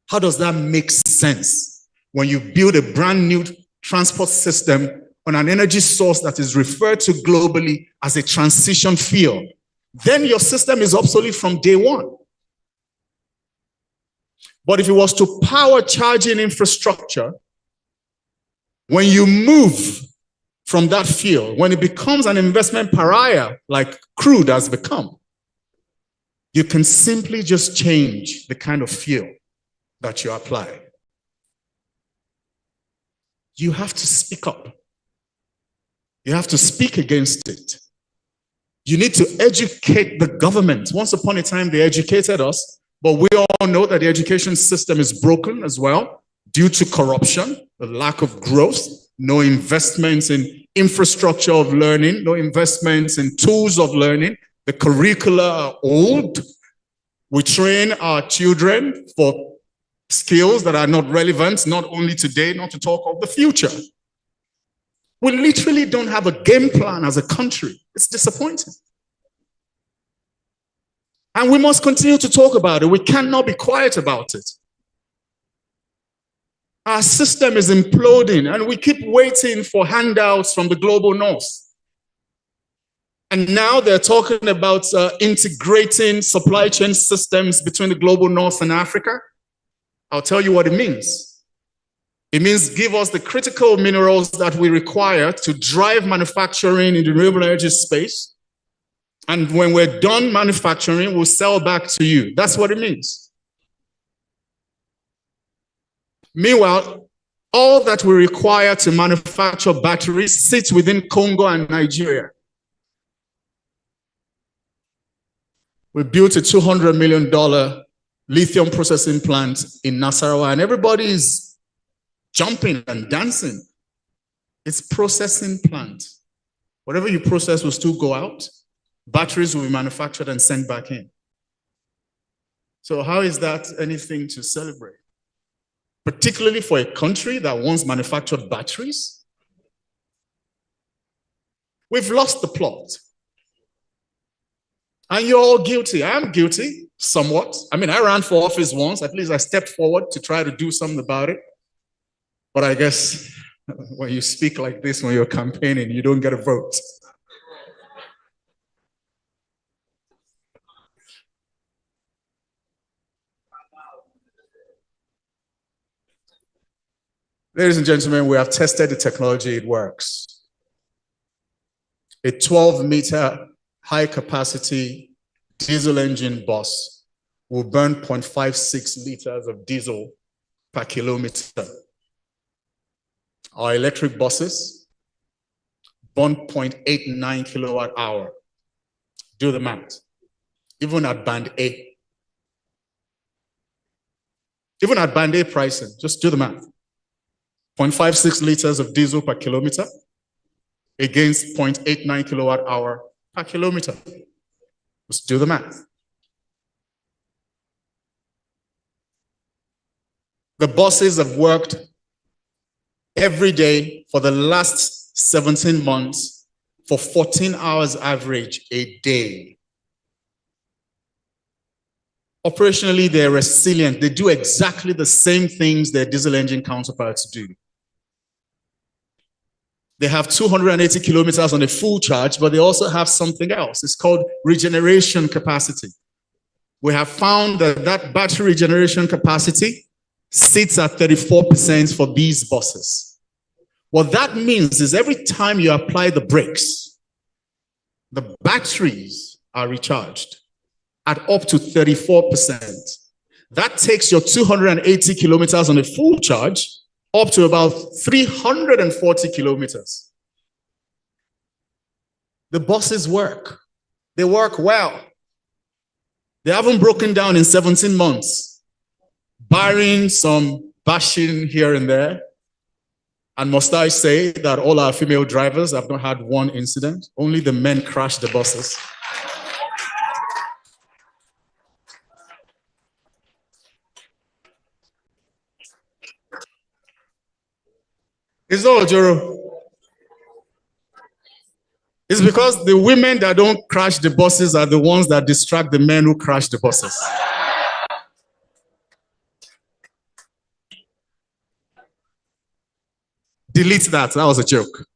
How does that make sense when you build a brand new transport system on an energy source that is referred to globally as a transition fuel? Then your system is obsolete from day one. But if it was to power charging infrastructure, when you move from that fuel, when it becomes an investment pariah like crude has become, you can simply just change the kind of fuel that you apply. You have to speak up. You have to speak against it. You need to educate the government. Once upon a time, they educated us, but we all know that the education system is broken as well due to corruption, the lack of growth, no investments in infrastructure of learning, no investments in tools of learning. The curricula are old. We train our children for skills that are not relevant, not only today, not to talk of the future. We literally don't have a game plan as a country. It's disappointing. And we must continue to talk about it. We cannot be quiet about it. Our system is imploding, and we keep waiting for handouts from the global north. And now they're talking about integrating supply chain systems between the global north and Africa. I'll tell you what it means. It means give us the critical minerals that we require to drive manufacturing in the renewable energy space, And when we're done manufacturing, we'll sell back to you. That's what it means. Meanwhile, all that we require to manufacture batteries sits within Congo and Nigeria. We built a $200 million lithium processing plant in Nasarawa, and everybody is jumping and dancing. It's processing plant. Whatever you process will still go out. Batteries will be manufactured and sent back in. So how is that anything to celebrate? Particularly for a country that once manufactured batteries? We've lost the plot. And you're all guilty. I'm guilty, somewhat. I mean, I ran for office once. At least I stepped forward to try to do something about it. But I guess when you speak like this, when you're campaigning, you don't get a vote. Ladies and gentlemen, we have tested the technology, it works. A 12-meter high-capacity diesel engine bus will burn 0.56 liters of diesel per kilometer. Our electric buses burn 0.89 kilowatt hour. Do the math. Even at band A. Even at band A pricing, just do the math. 0.56 liters of diesel per kilometer against 0.89 kilowatt hour per kilometer. Just do the math. The buses have worked every day for the last 17 months for 14 hours average a day. Operationally, they're resilient. They do exactly the same things their diesel engine counterparts do. They have 280 kilometers on a full charge, but they also have something else. It's called regeneration capacity. We have found that that battery regeneration capacity sits at 34% for these buses. What that means is every time you apply the brakes, the batteries are recharged at up to 34%. That takes your 280 kilometers on a full charge up to about 340 kilometers. The buses work. They work well. They haven't broken down in 17 months, barring some bashing here and there. And must I say that all our female drivers have not had one incident? Only the men crash the buses. It's all Joro. It's because the women that don't crash the buses are the ones that distract the men who crash the buses. Delete that. That was a joke.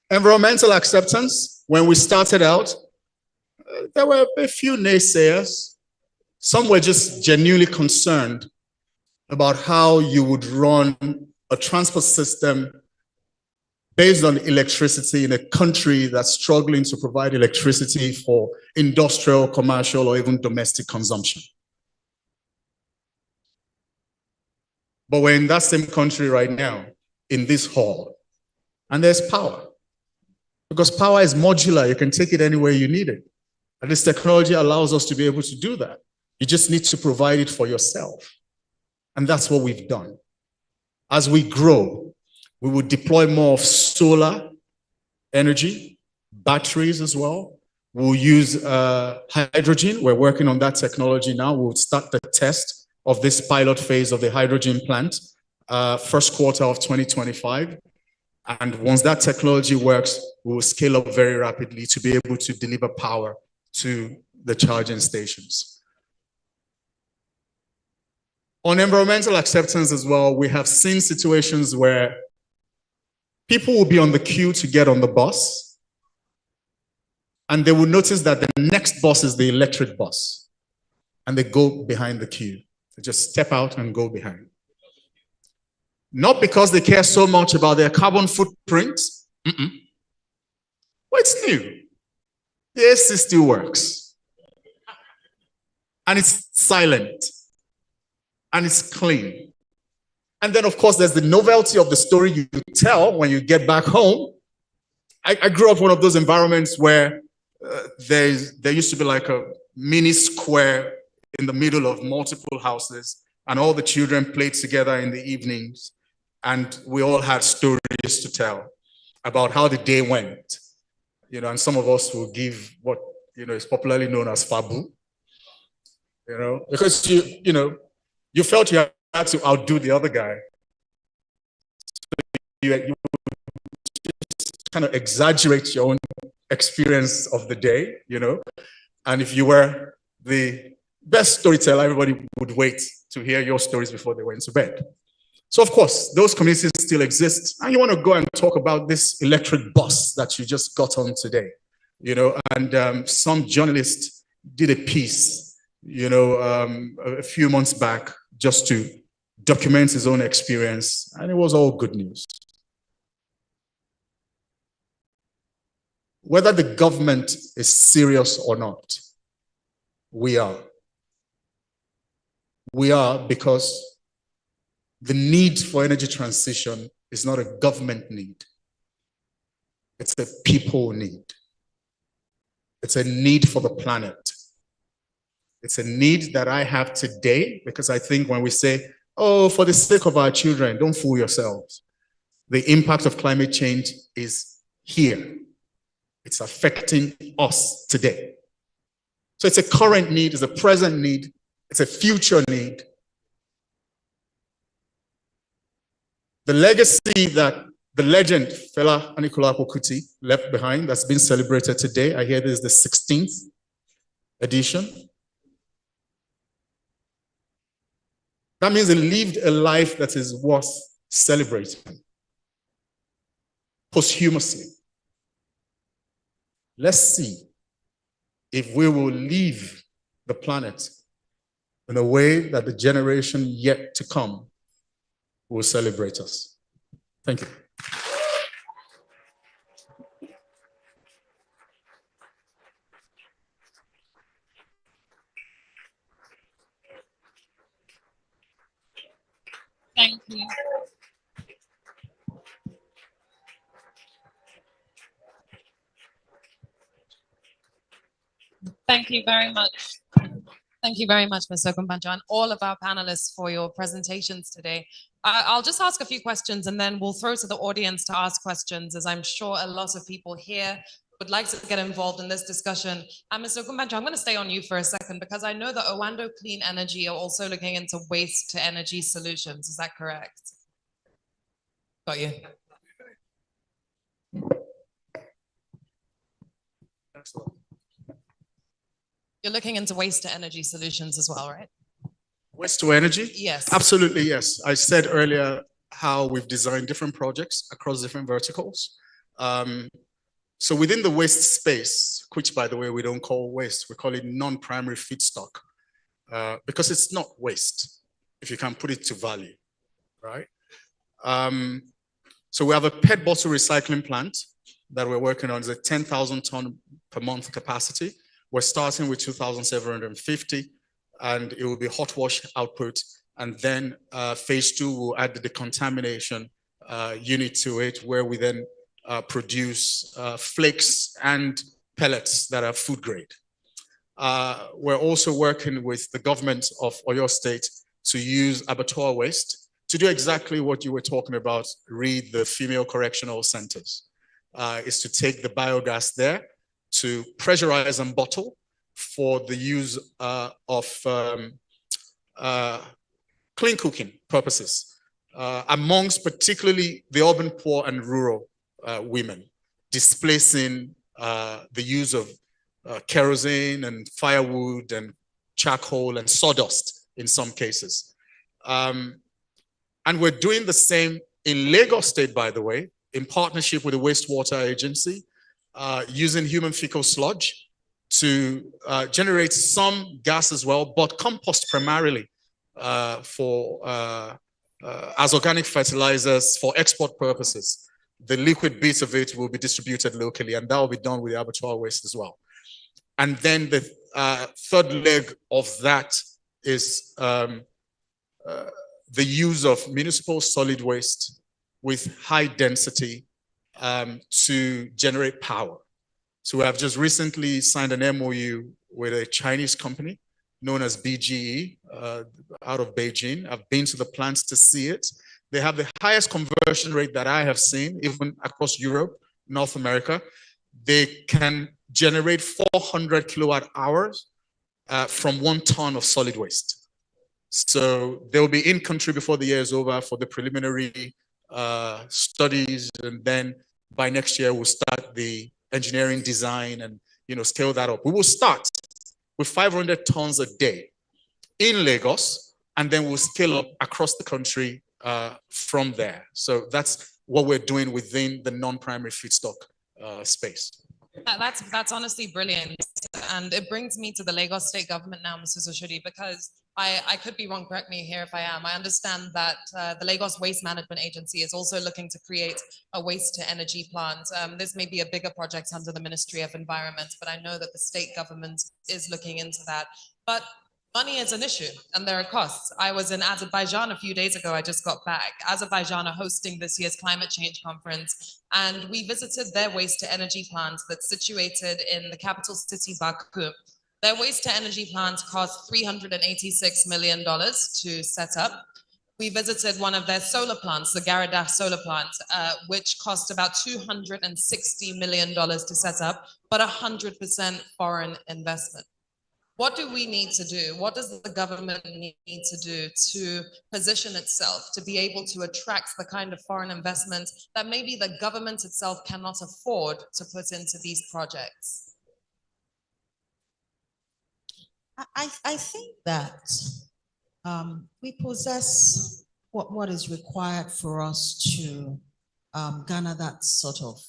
Environmental acceptance. When we started out, there were a few naysayers. Some were just genuinely concerned about how you would run a transport system based on electricity in a country that's struggling to provide electricity for industrial, commercial, or even domestic consumption. But we're in that same country right now, in this hall, and there's power. Because power is modular, you can take it anywhere you need it. And this technology allows us to be able to do that. You just need to provide it for yourself. And that's what we've done. As we grow, we will deploy more of solar energy, batteries as well. We'll use hydrogen. We're working on that technology now. We'll start the test of this pilot phase of the hydrogen plant, first quarter of 2025. And once that technology works, we will scale up very rapidly to be able to deliver power to the charging stations. On environmental acceptance as well, we have seen situations where people will be on the queue to get on the bus, and they will notice that the next bus is the electric bus, and they go behind the queue. They just step out and go behind. Not because they care so much about their carbon footprint. What's new? The AC still works. And it's silent. And it's clean. And then, of course, there's the novelty of the story you tell when you get back home. I grew up in one of those environments where there used to be like a mini square in the middle of multiple houses, and all the children played together in the evenings, and we all had stories to tell about how the day went. And some of us will give what is popularly known as fabu. Because you felt you had to outdo the other guy. So you just kind of exaggerate your own experience of the day, And if you were the best storyteller, everybody would wait to hear your stories before they went to bed. So, of course, those communities still exist. And you want to go and talk about this electric bus that you just got on today, And some journalist did a piece, a few months back just to document his own experience. And it was all good news. Whether the government is serious or not, we are. We are, because the need for energy transition is not a government need. It's a people need. It's a need for the planet. It's a need that I have today, because I think when we say, oh, for the sake of our children, don't fool yourselves. The impact of climate change is here. It's affecting us today. So it's a current need, it's a present need, it's a future need. The legacy that the legend Fela Kuti left behind, that's been celebrated today. I hear this is the 16th edition. That means he lived a life that is worth celebrating posthumously. Let's see if we will leave the planet in a way that the generation yet to come will celebrate us. Thank you. Thank you. Thank you very much. Thank you very much, Mr. Kumbanjo, and all of our panelists for your presentations today. I'll just ask a few questions and then we'll throw to the audience to ask questions, as I'm sure a lot of people here would like to get involved in this discussion. And Mr. Kumbanjo, I'm going to stay on you for a second, because I know that Owando Clean Energy are also looking into waste to energy solutions. Is that correct? Got you. Excellent. You're looking into waste to energy solutions as well, right? Waste to energy? Yes. Absolutely, yes. I said earlier how we've designed different projects across different verticals. So within the waste space, which by the way, we don't call waste, we call it non-primary feedstock, because it's not waste if you can put it to value, right? So we have a PET bottle recycling plant that we're working on. It's a 10,000 ton per month capacity. We're starting with 2,750, and it will be hot wash output. And then phase 2 will add the decontamination unit to it, where we then produce flakes and pellets that are food grade. We're also working with the government of Oyo State to use abattoir waste to do exactly what you were talking about, read the female correctional centers, is to take the biogas there to pressurize and bottle for the use of clean cooking purposes, amongst particularly the urban poor and rural women, displacing the use of kerosene and firewood and charcoal and sawdust in some cases. And we're doing the same in Lagos State, by the way, in partnership with the wastewater agency, using human fecal sludge to generate some gas as well, but compost primarily as organic fertilizers for export purposes. the liquid bits of it will be distributed locally, and that will be done with the abattoir waste as well. And then the third leg of that is the use of municipal solid waste with high density to generate power. So we have just recently signed an MOU with a Chinese company known as BGE out of Beijing. I've been to the plants to see it. They have the highest conversion rate that I have seen, even across Europe, North America. They can generate 400 kilowatt hours from 1 ton of solid waste. So they will be in country before the year is over for the preliminary studies, and then by next year we'll start the engineering design and scale that up. We will start with 500 tons a day in Lagos, and then we'll scale up across the country from there. So that's what we're doing within the non-primary feedstock space. That's honestly brilliant. And it brings me to the Lagos state government now, Mr. Soshodi, because I could be wrong, correct me here if I am. I understand that the Lagos Waste Management Agency is also looking to create a waste to energy plant. This may be a bigger project under the Ministry of Environment, but I know that the state government is looking into that. But money is an issue and there are costs. I was in Azerbaijan a few days ago. I just got back. Azerbaijan are hosting this year's climate change conference, and we visited their waste to energy plant that's situated in the capital city, Baku. Their waste to energy plant cost $386 million to set up. We visited one of their solar plants, the Garada solar plant, which cost about $260 million to set up, but 100% foreign investment. What do we need to do? What does the government need to do to position itself to be able to attract the kind of foreign investment that maybe the government itself cannot afford to put into these projects? I think that we possess what is required for us to garner that sort of,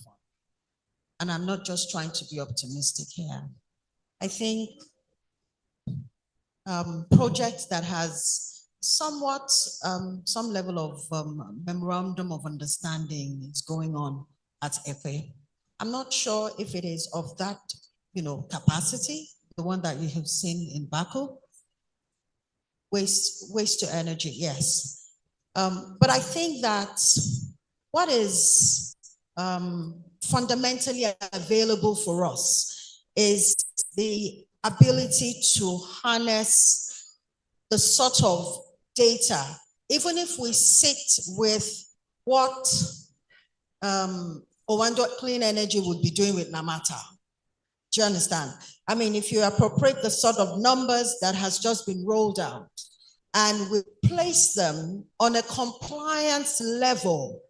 and I'm not just trying to be optimistic here. I think projects that has somewhat some level of memorandum of understanding is going on at EFE. I'm not sure if it is of that capacity, the one that you have seen in Baku. Waste to energy, yes. But I think that what is fundamentally available for us is the ability to harness the sort of data, even if we sit with what Owando Clean Energy would be doing with Namata. Do you understand? I mean, if you appropriate the sort of numbers that has just been rolled out and we place them on a compliance level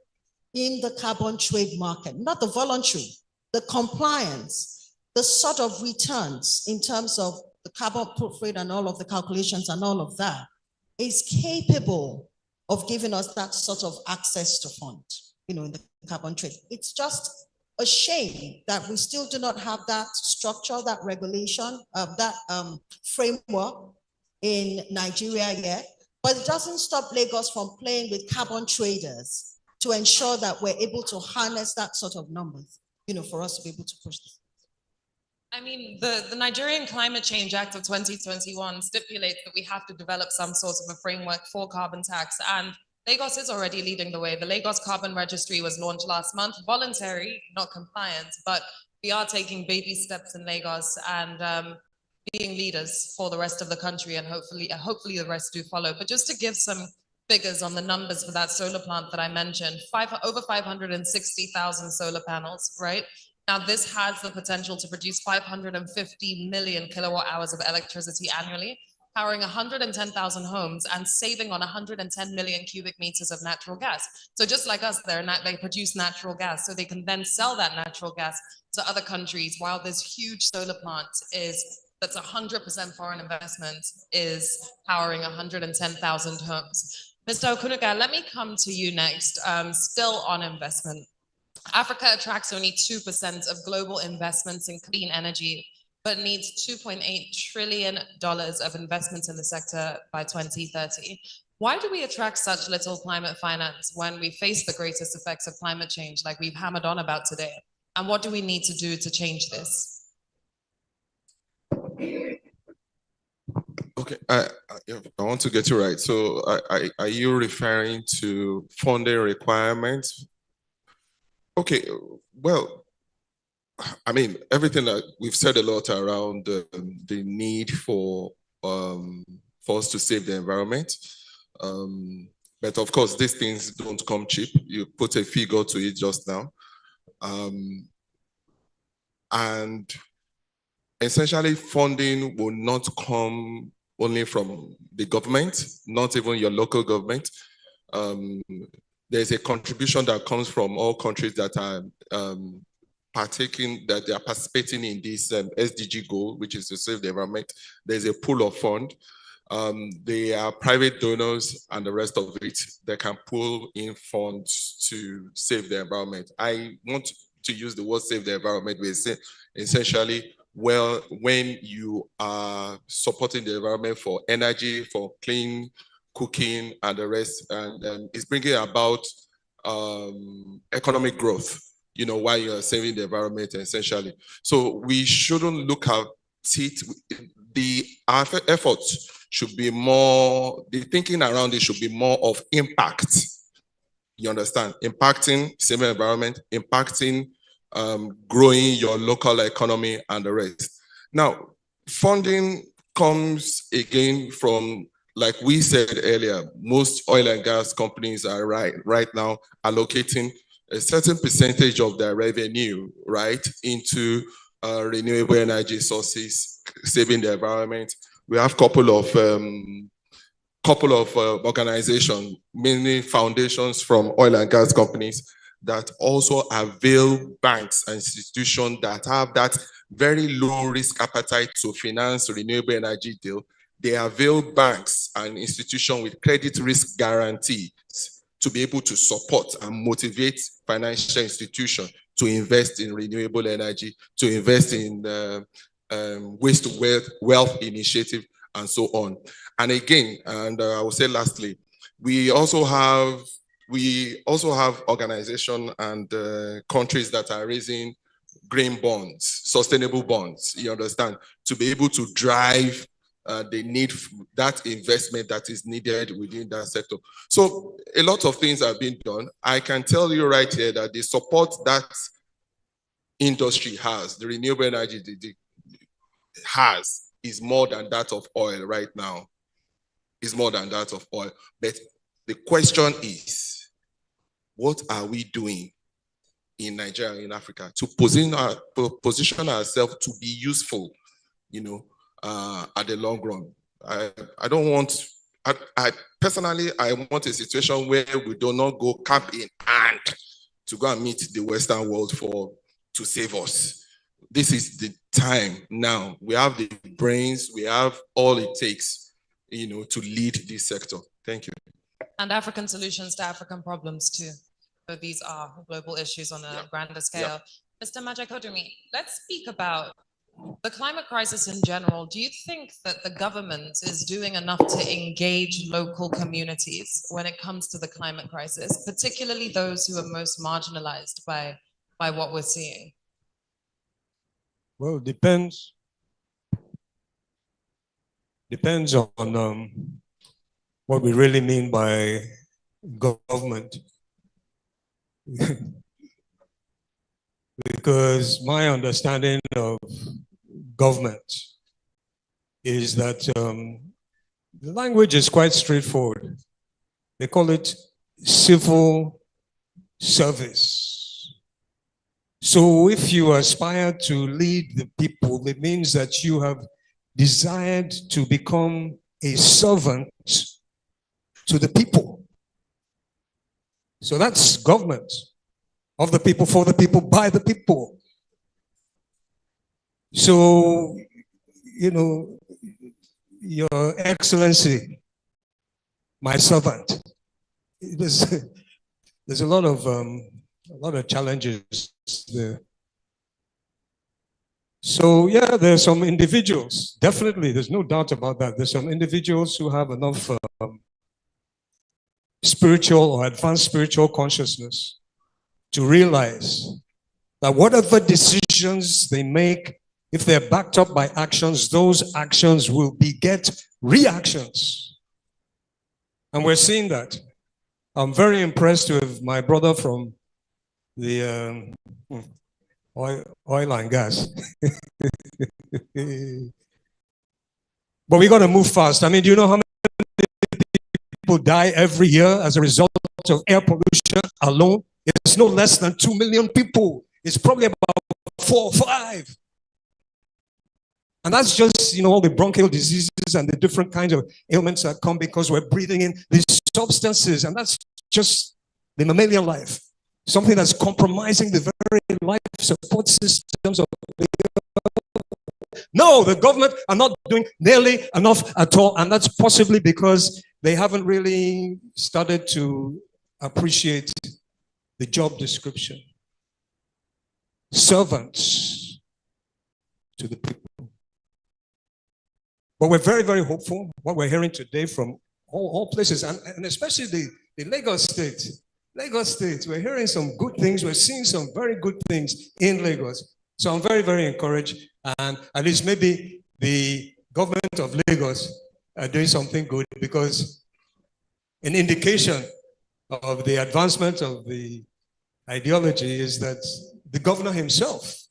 in the carbon trade market, not the voluntary, the compliance, the sort of returns in terms of the carbon footprint and all of the calculations and all of that is capable of giving us that sort of access to fund, in the carbon trade. It's just a shame that we still do not have that structure, that regulation, that framework in Nigeria yet, but it doesn't stop Lagos from playing with carbon traders to ensure that we're able to harness that sort of numbers, for us to be able to push this. I mean, the Nigerian Climate Change Act of 2021 stipulates that we have to develop some sort of a framework for carbon tax, and Lagos is already leading the way. The Lagos Carbon Registry was launched last month, voluntary, not compliant, but we are taking baby steps in Lagos and being leaders for the rest of the country, and hopefully the rest do follow. But just to give some figures on the numbers for that solar plant that I mentioned, over 560,000 solar panels, right? Now this has the potential to produce 550 million kilowatt hours of electricity annually, powering 110,000 homes and saving on 110 million cubic meters of natural gas. So just like us, they produce natural gas, so they can then sell that natural gas to other countries, while this huge solar plant that's 100% foreign investment is powering 110,000 homes. Mr. Okunuga, let me come to you next, still on investment. Africa attracts only 2% of global investments in clean energy, but needs $2.8 trillion of investment in the sector by 2030. Why do we attract such little climate finance when we face the greatest effects of climate change like we've hammered on about today? And what do we need to do to change this? Okay, I want to get you right. So are you referring to funding requirements? Okay, well, I mean, everything that we've said a lot around the need for us to save the environment. But of course, these things don't come cheap. You put a figure to it just now. And essentially, funding will not come only from the government, not even your local government. There's a contribution that comes from all countries that are that they are participating in this SDG goal, which is to save the environment. There's a pool of fund. They are private donors and the rest of it. They can pull in funds to save the environment. I want to use the word save the environment, but essentially, well, when you are supporting the environment for energy, for clean cooking and the rest, and it's bringing about economic growth, you know, while you're saving the environment essentially. So we shouldn't look at it, our efforts should be more, the thinking around it should be more of impact. You understand? Impacting saving environment, impacting growing your local economy and the rest. Now, funding comes again from, like we said earlier, most oil and gas companies are right now allocating a certain percentage of their revenue, right, into renewable energy sources, saving the environment. We have a couple of organizations, mainly foundations from oil and gas companies, that also avail banks and institutions that have that very low risk appetite to finance renewable energy deal. They avail banks and institutions with credit risk guarantees to be able to support and motivate financial institutions to invest in renewable energy, to invest in waste to wealth initiative, and so on. And again, and I will say lastly, we also have organizations and countries that are raising green bonds, sustainable bonds, you understand, to be able to drive the need, that investment that is needed within that sector. So a lot of things have been done. I can tell you right here that the support that industry has, the renewable energy has, is more than that of oil right now. Is more than that of oil. But the question is, what are we doing in Nigeria, in Africa, to position ourselves to be useful, you know, at the long run? I don't want, I personally, I want a situation where we do not go cap in hand to go and meet the Western world to save us. This is the time now. We have the brains, we have all it takes, you know, to lead this sector. Thank you. And African solutions to African problems too. So these are global issues on a grander scale. Mr. Majakodumi, let's speak about the climate crisis in general. Do you think that the government is doing enough to engage local communities when it comes to the climate crisis, particularly those who are most marginalized by what we're seeing? Well, it depends on what we really mean by government. Because my understanding of government is that the language is quite straightforward. They call it civil service. So if you aspire to lead the people, it means that you have desired to become a servant to the people. So that's government. Of the people, for the people, by the people. So, you know, Your Excellency, my servant, there's a lot of challenges there. So yeah, there's some individuals, definitely, there's no doubt about that. There's some individuals who have enough spiritual or advanced spiritual consciousness to realize that whatever decisions they make, if they're backed up by actions, those actions will beget reactions. And we're seeing that. I'm very impressed with my brother from the oil and gas. But we got to move fast. I mean, do you know how many people die every year as a result of air pollution alone? It's no less than 2 million people. It's probably about 4 or 5. And that's just, all the bronchial diseases and the different kinds of ailments that come because we're breathing in these substances. And that's just the mammalian life. Something that's compromising the very life support systems of the earth. No, the government are not doing nearly enough at all. And that's possibly because they haven't really started to appreciate the job description. Servants to the people. But we're very, very hopeful. What we're hearing today from all places, and especially the Lagos State. Lagos State, we're hearing some good things. We're seeing some very good things in Lagos. So I'm very, very encouraged. And at least maybe the government of Lagos are doing something good, because an indication of the advancement of the ideology is that the governor himself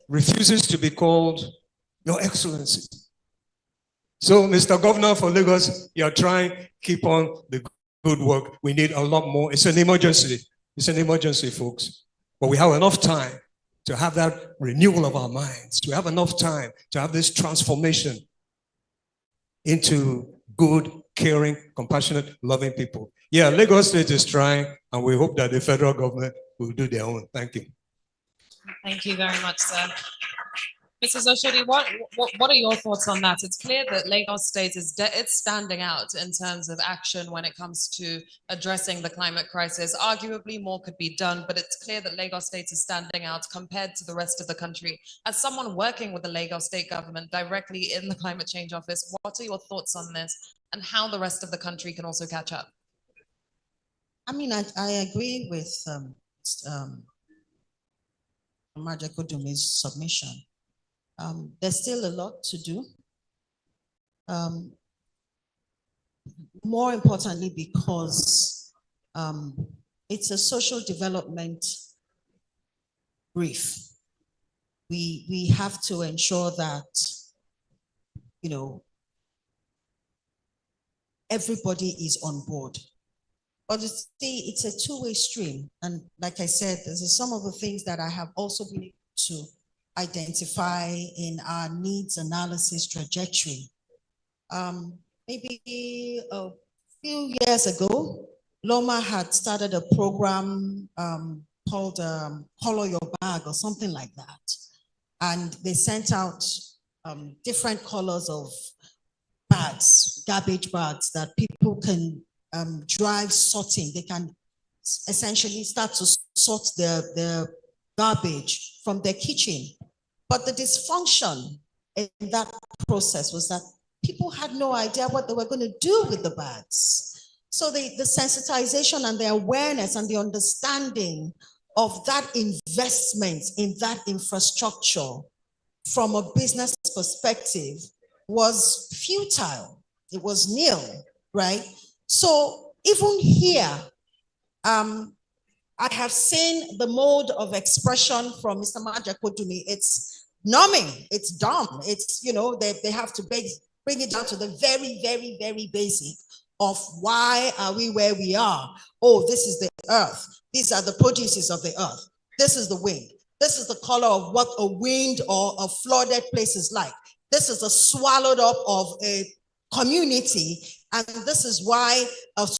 refuses to be called Your Excellency. So, Mr. Governor for Lagos, you're trying, keep on the good work. We need a lot more. It's an emergency. It's an emergency, folks. But we have enough time to have that renewal of our minds. We have enough time to have this transformation into good, caring, compassionate, loving people. Yeah, Lagos State is trying, and we hope that the federal government will do their own. Thank you. Thank you very much, sir. Mrs. Oshodi, what are your thoughts on that? It's clear that Lagos State it's standing out in terms of action when it comes to addressing the climate crisis. Arguably, more could be done, but it's clear that Lagos State is standing out compared to the rest of the country. As someone working with the Lagos State government directly in the climate change office, what are your thoughts on this and how the rest of the country can also catch up? I mean, I agree with Majakodumi's submission. There's still a lot to do. More importantly, because it's a social development brief. We have to ensure that, everybody is on board. But it's a two-way stream. And like I said, this is some of the things that I have also been able to identify in our needs analysis trajectory. Maybe a few years ago, Loma had started a program called Color Your Bag or something like that. And they sent out different colors of bags, garbage bags that people can drive sorting. They can essentially start to sort their garbage from their kitchen. But the dysfunction in that process was that people had no idea what they were going to do with the bags. So the sensitization and the awareness and the understanding of that investment in that infrastructure from a business perspective was futile. It was nil, right? So even here, I have seen the mode of expression from Mr. Majakodumi. It's numbing, it's dumb. It's, they have to bring it down to the very, very, very basic of why are we where we are? Oh, this is the earth. These are the produces of the earth. This is the wind. This is the color of what a wind or a flooded place is like. This is a swallowed up of a community. And this is why a